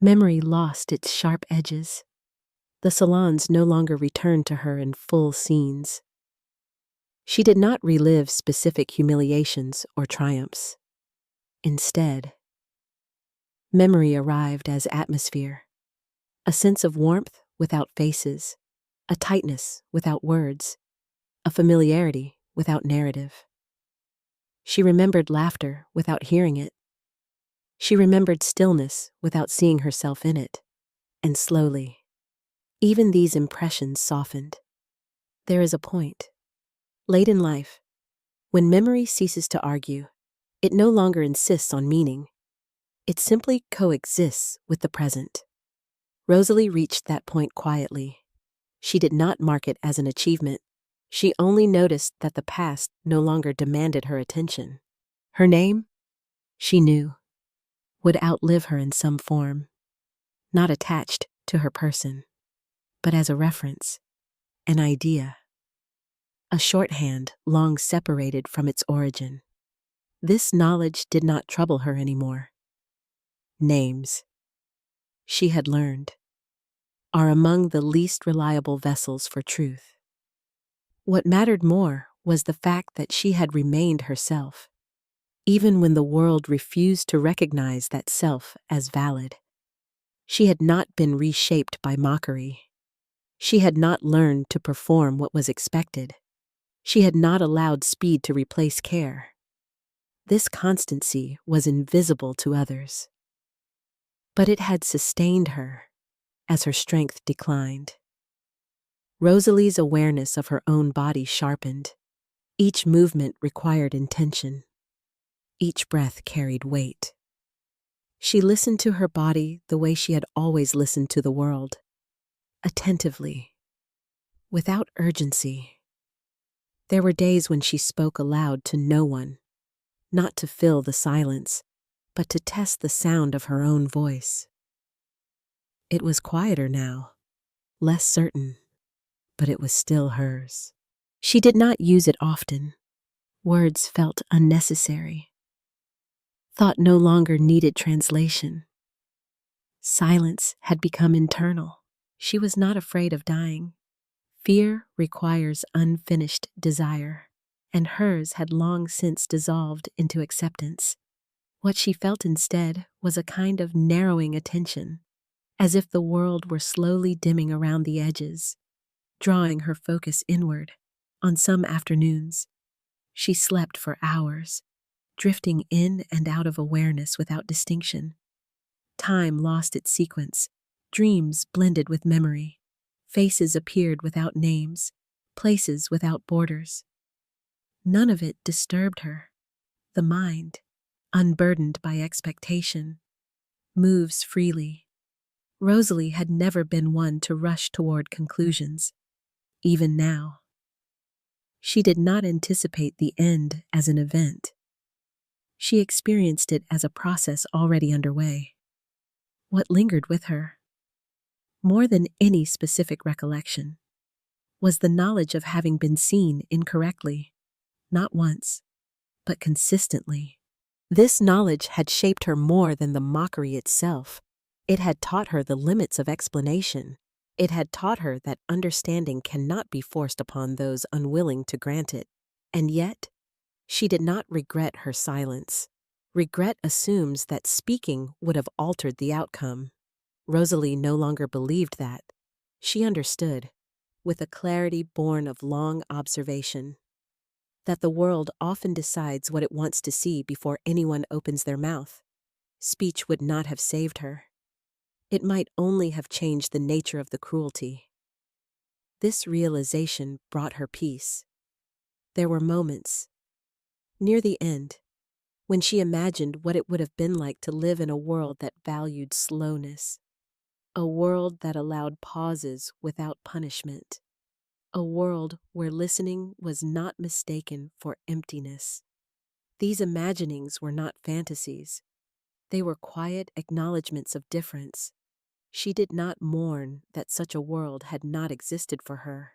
Memory lost its sharp edges. The salons no longer returned to her in full scenes. She did not relive specific humiliations or triumphs. Instead, memory arrived as atmosphere, a sense of warmth without faces, a tightness without words, a familiarity without narrative. She remembered laughter without hearing it. She remembered stillness without seeing herself in it. And slowly, even these impressions softened. There is a point, late in life, when memory ceases to argue. It no longer insists on meaning. It simply coexists with the present. Rosalie reached that point quietly. She did not mark it as an achievement. She only noticed that the past no longer demanded her attention. Her name, she knew, would outlive her in some form, not attached to her person, but as a reference, an idea, a shorthand long separated from its origin. This knowledge did not trouble her anymore. Names, she had learned, are among the least reliable vessels for truth. What mattered more was the fact that she had remained herself, even when the world refused to recognize that self as valid. She had not been reshaped by mockery. She had not learned to perform what was expected. She had not allowed speed to replace care. This constancy was invisible to others, but it had sustained her as her strength declined. Rosalie's awareness of her own body sharpened. Each movement required intention. Each breath carried weight. She listened to her body the way she had always listened to the world, attentively, without urgency. There were days when she spoke aloud to no one, not to fill the silence, but to test the sound of her own voice. It was quieter now, less certain, but it was still hers. She did not use it often. Words felt unnecessary. Thought no longer needed translation. Silence had become internal. She was not afraid of dying. Fear requires unfinished desire, and hers had long since dissolved into acceptance. What she felt instead was a kind of narrowing attention, as if the world were slowly dimming around the edges, drawing her focus inward. On some afternoons, she slept for hours, drifting in and out of awareness without distinction. Time lost its sequence, dreams blended with memory, faces appeared without names, places without borders. None of it disturbed her. The mind, unburdened by expectation, moves freely. Rosalie had never been one to rush toward conclusions. Even now, she did not anticipate the end as an event. She experienced it as a process already underway. What lingered with her, more than any specific recollection, was the knowledge of having been seen incorrectly, not once, but consistently. This knowledge had shaped her more than the mockery itself. It had taught her the limits of explanation. It had taught her that understanding cannot be forced upon those unwilling to grant it. And yet, she did not regret her silence. Regret assumes that speaking would have altered the outcome. Rosalie no longer believed that. She understood, with a clarity born of long observation, that the world often decides what it wants to see before anyone opens their mouth. Speech would not have saved her. It might only have changed the nature of the cruelty. This realization brought her peace. There were moments, near the end, when she imagined what it would have been like to live in a world that valued slowness, a world that allowed pauses without punishment, a world where listening was not mistaken for emptiness. These imaginings were not fantasies. They were quiet acknowledgments of difference. She did not mourn that such a world had not existed for her.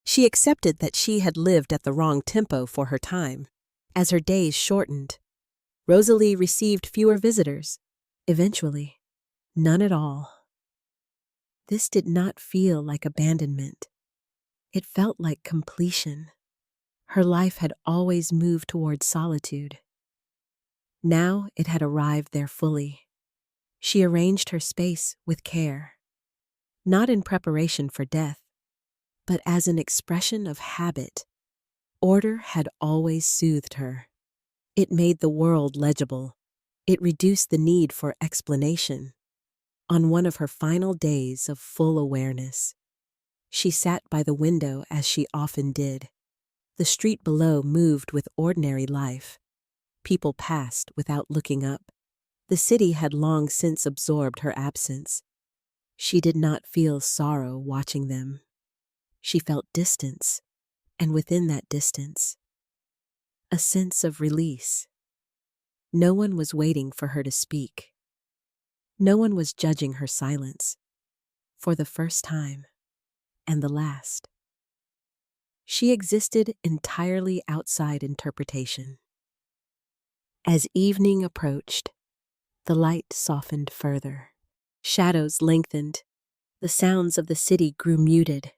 She accepted that she had lived at the wrong tempo for her time. As her days shortened, Rosalie received fewer visitors. Eventually, none at all. This did not feel like abandonment. It felt like completion. Her life had always moved towards solitude. Now it had arrived there fully. She arranged her space with care, not in preparation for death, but as an expression of habit. Order had always soothed her. It made the world legible. It reduced the need for explanation. On one of her final days of full awareness, she sat by the window as she often did. The street below moved with ordinary life. People passed without looking up. The city had long since absorbed her absence. She did not feel sorrow watching them. She felt distance, and within that distance, a sense of release. No one was waiting for her to speak. No one was judging her silence. For the first time, and the last, she existed entirely outside interpretation. As evening approached, the light softened further. Shadows lengthened. The sounds of the city grew muted.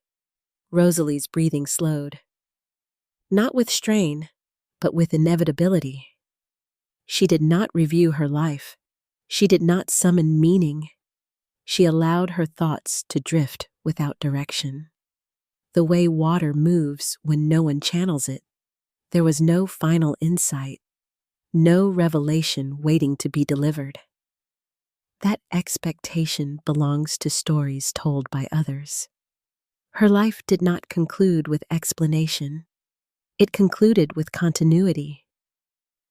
Rosalie's breathing slowed. Not with strain, but with inevitability. She did not review her life. She did not summon meaning. She allowed her thoughts to drift without direction. The way water moves when no one channels it. There was no final insight, no revelation waiting to be delivered. That expectation belongs to stories told by others. Her life did not conclude with explanation. It concluded with continuity.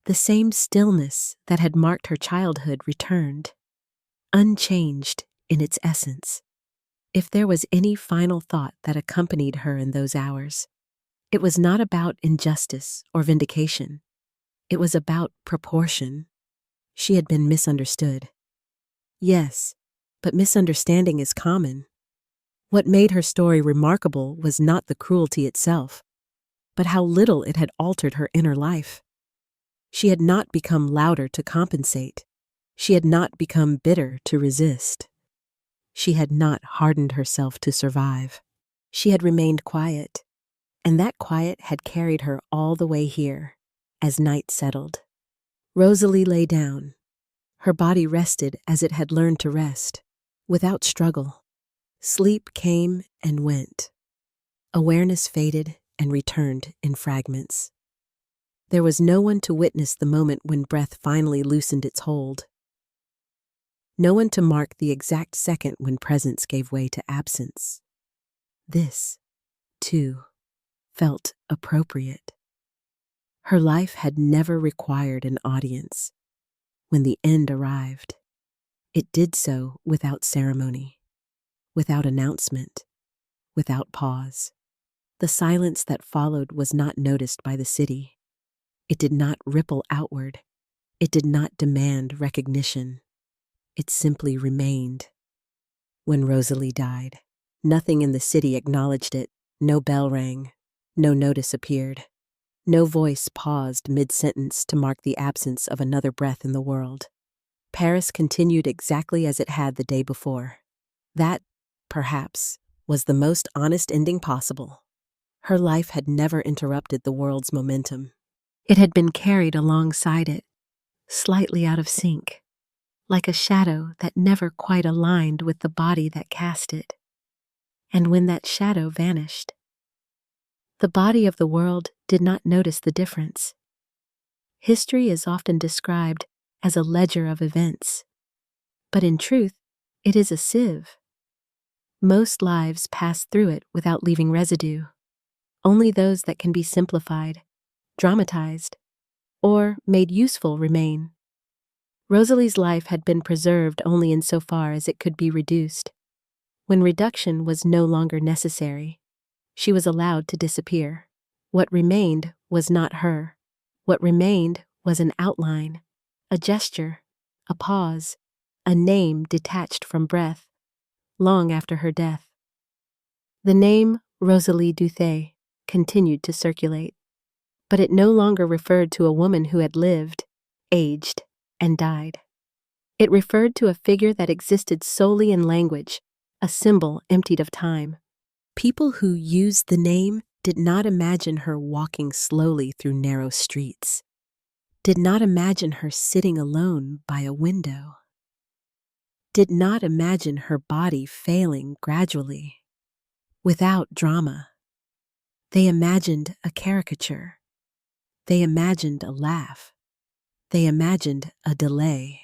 The same stillness that had marked her childhood returned, unchanged in its essence. If there was any final thought that accompanied her in those hours, it was not about injustice or vindication. It was about proportion. She had been misunderstood. Yes, but misunderstanding is common. What made her story remarkable was not the cruelty itself, but how little it had altered her inner life. She had not become louder to compensate. She had not become bitter to resist. She had not hardened herself to survive. She had remained quiet, and that quiet had carried her all the way here, as night settled. Rosalie lay down. Her body rested as it had learned to rest, without struggle. Sleep came and went. Awareness faded and returned in fragments. There was no one to witness the moment when breath finally loosened its hold. No one to mark the exact second when presence gave way to absence. This, too, felt appropriate. Her life had never required an audience. When the end arrived, it did so without ceremony, without announcement, without pause. The silence that followed was not noticed by the city. It did not ripple outward. It did not demand recognition. It simply remained. When Rosalie died, nothing in the city acknowledged it. No bell rang. No notice appeared. No voice paused mid-sentence to mark the absence of another breath in the world. Paris continued exactly as it had the day before. That, perhaps, was the most honest ending possible. Her life had never interrupted the world's momentum. It had been carried alongside it, slightly out of sync, like a shadow that never quite aligned with the body that cast it. And when that shadow vanished, the body of the world did not notice the difference. History is often described as a ledger of events, but in truth, it is a sieve. Most lives pass through it without leaving residue. Only those that can be simplified, dramatized, or made useful remain. Rosalie's life had been preserved only insofar as it could be reduced. When reduction was no longer necessary, she was allowed to disappear. What remained was not her. What remained was an outline, a gesture, a pause, a name detached from breath, long after her death. The name Rosalie Duthé continued to circulate, but it no longer referred to a woman who had lived, aged, and died. It referred to a figure that existed solely in language, a symbol emptied of time. People who used the name did not imagine her walking slowly through narrow streets, did not imagine her sitting alone by a window, did not imagine her body failing gradually, without drama. They imagined a caricature. They imagined a laugh. They imagined a delay.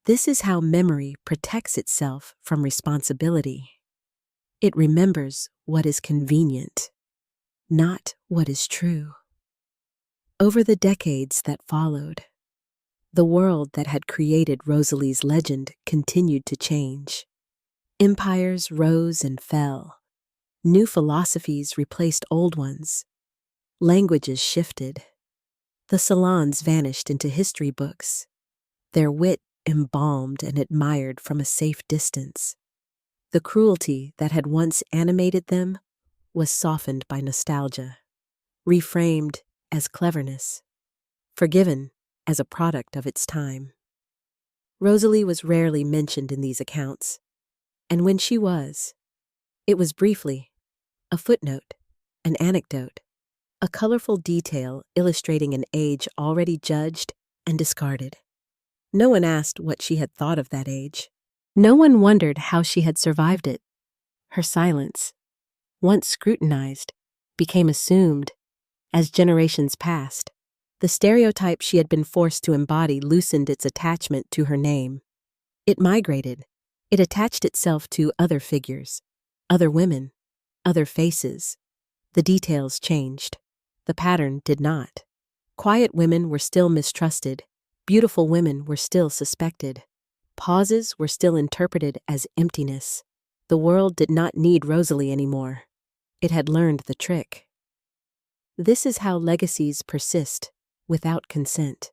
This is how memory protects itself from responsibility. It remembers what is convenient, not what is true. Over the decades that followed, the world that had created Rosalie's legend continued to change. Empires rose and fell. New philosophies replaced old ones. Languages shifted. The salons vanished into history books, their wit embalmed and admired from a safe distance. The cruelty that had once animated them was softened by nostalgia, reframed as cleverness, forgiven as a product of its time. Rosalie was rarely mentioned in these accounts, and when she was, it was briefly a footnote, an anecdote, a colorful detail illustrating an age already judged and discarded. No one asked what she had thought of that age. No one wondered how she had survived it. Her silence, once scrutinized, became assumed. As generations passed, the stereotype she had been forced to embody loosened its attachment to her name. It migrated. It attached itself to other figures, other women, other faces. The details changed. The pattern did not. Quiet women were still mistrusted. Beautiful women were still suspected. Pauses were still interpreted as emptiness. The world did not need Rosalie anymore. It had learned the trick. This is how legacies persist without consent.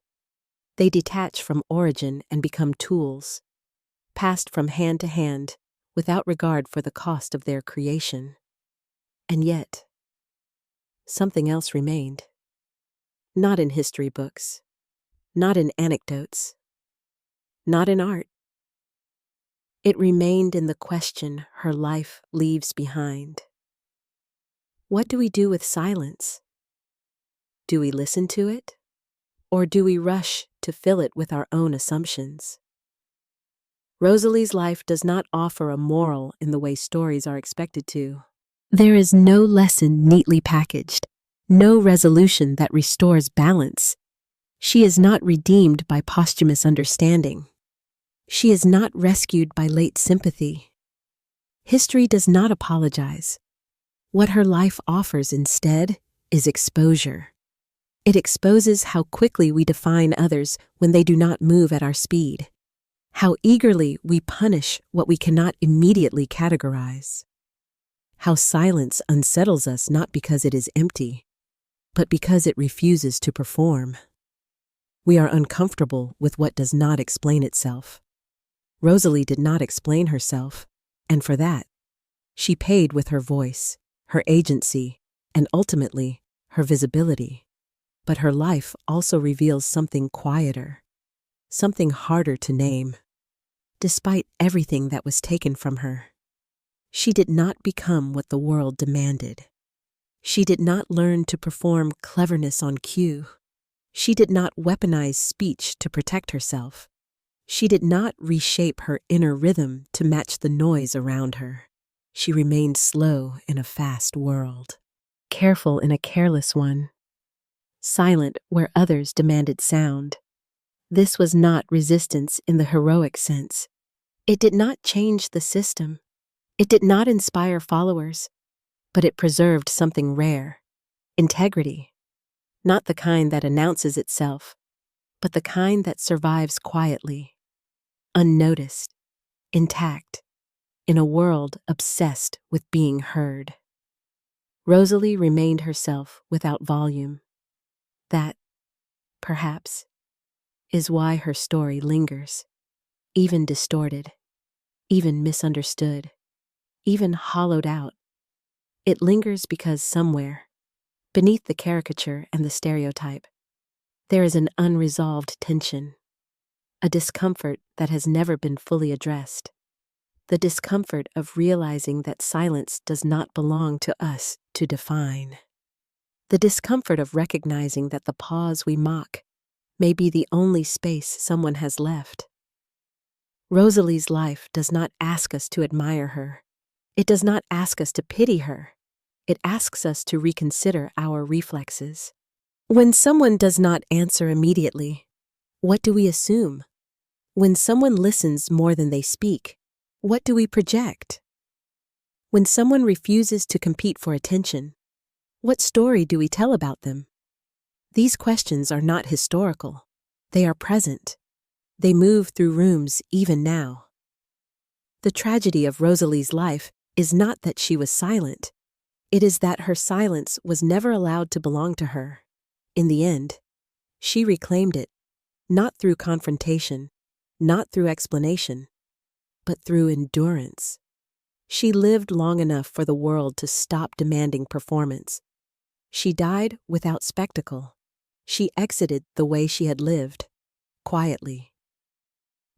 They detach from origin and become tools, passed from hand to hand without regard for the cost of their creation. And yet, something else remained. Not in history books, not in anecdotes, not in art. It remained in the question her life leaves behind. What do we do with silence? Do we listen to it? Or do we rush to fill it with our own assumptions? Rosalie's life does not offer a moral in the way stories are expected to. There is no lesson neatly packaged, no resolution that restores balance. She is not redeemed by posthumous understanding. She is not rescued by late sympathy. History does not apologize. What her life offers instead is exposure. It exposes how quickly we define others when they do not move at our speed, how eagerly we punish what we cannot immediately categorize, how silence unsettles us not because it is empty, but because it refuses to perform. We are uncomfortable with what does not explain itself. Rosalie did not explain herself, and for that, she paid with her voice, her agency, and ultimately, her visibility. But her life also reveals something quieter, something harder to name. Despite everything that was taken from her, she did not become what the world demanded. She did not learn to perform cleverness on cue. She did not weaponize speech to protect herself. She did not reshape her inner rhythm to match the noise around her. She remained slow in a fast world, careful in a careless one, silent where others demanded sound. This was not resistance in the heroic sense. It did not change the system. It did not inspire followers, but it preserved something rare, integrity, not the kind that announces itself, but the kind that survives quietly, unnoticed, intact, in a world obsessed with being heard. Rosalie remained herself without volume. That, perhaps, is why her story lingers, even distorted, even misunderstood, even hollowed out. It lingers because somewhere, beneath the caricature and the stereotype, there is an unresolved tension, a discomfort that has never been fully addressed. The discomfort of realizing that silence does not belong to us to define. The discomfort of recognizing that the pause we mock may be the only space someone has left. Rosalie's life does not ask us to admire her. It does not ask us to pity her. It asks us to reconsider our reflexes. When someone does not answer immediately, what do we assume? When someone listens more than they speak, what do we project? When someone refuses to compete for attention, what story do we tell about them? These questions are not historical. They are present. They move through rooms even now. The tragedy of Rosalie's life is not that she was silent. It is that her silence was never allowed to belong to her. In the end, she reclaimed it, not through confrontation, not through explanation, but through endurance. She lived long enough for the world to stop demanding performance. She died without spectacle. She exited the way she had lived, quietly,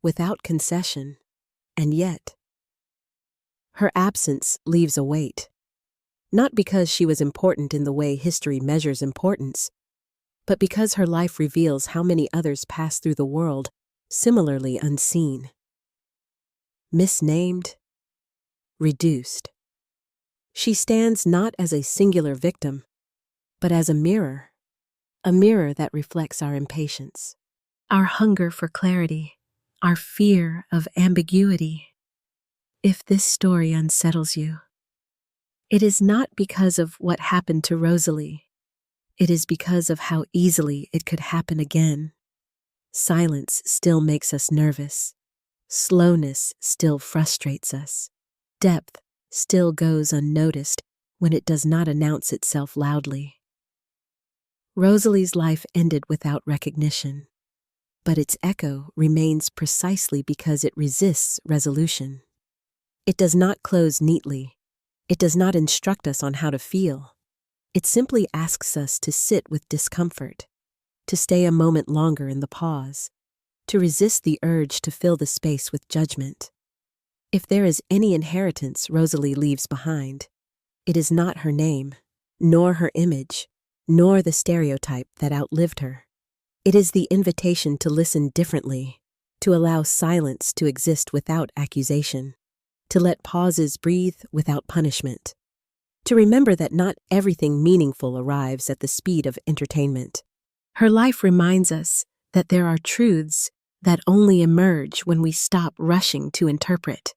without concession, and yet her absence leaves a weight. Not because she was important in the way history measures importance, but because her life reveals how many others pass through the world similarly unseen. Misnamed, reduced. She stands not as a singular victim, but as a mirror that reflects our impatience, our hunger for clarity, our fear of ambiguity. If this story unsettles you, it is not because of what happened to Rosalie. It is because of how easily it could happen again. Silence still makes us nervous. Slowness still frustrates us. Depth still goes unnoticed when it does not announce itself loudly. Rosalie's life ended without recognition, but its echo remains precisely because it resists resolution. It does not close neatly. It does not instruct us on how to feel. It simply asks us to sit with discomfort, to stay a moment longer in the pause, to resist the urge to fill the space with judgment. If there is any inheritance Rosalie leaves behind, it is not her name, nor her image, nor the stereotype that outlived her. It is the invitation to listen differently, to allow silence to exist without accusation, to let pauses breathe without punishment, to remember that not everything meaningful arrives at the speed of entertainment. Her life reminds us that there are truths that only emerge when we stop rushing to interpret,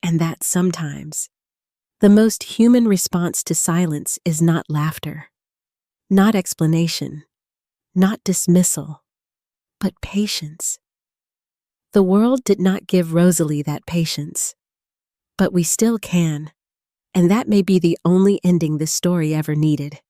and that sometimes the most human response to silence is not laughter, not explanation, not dismissal, but patience. The world did not give Rosalie that patience, but we still can, and that may be the only ending this story ever needed.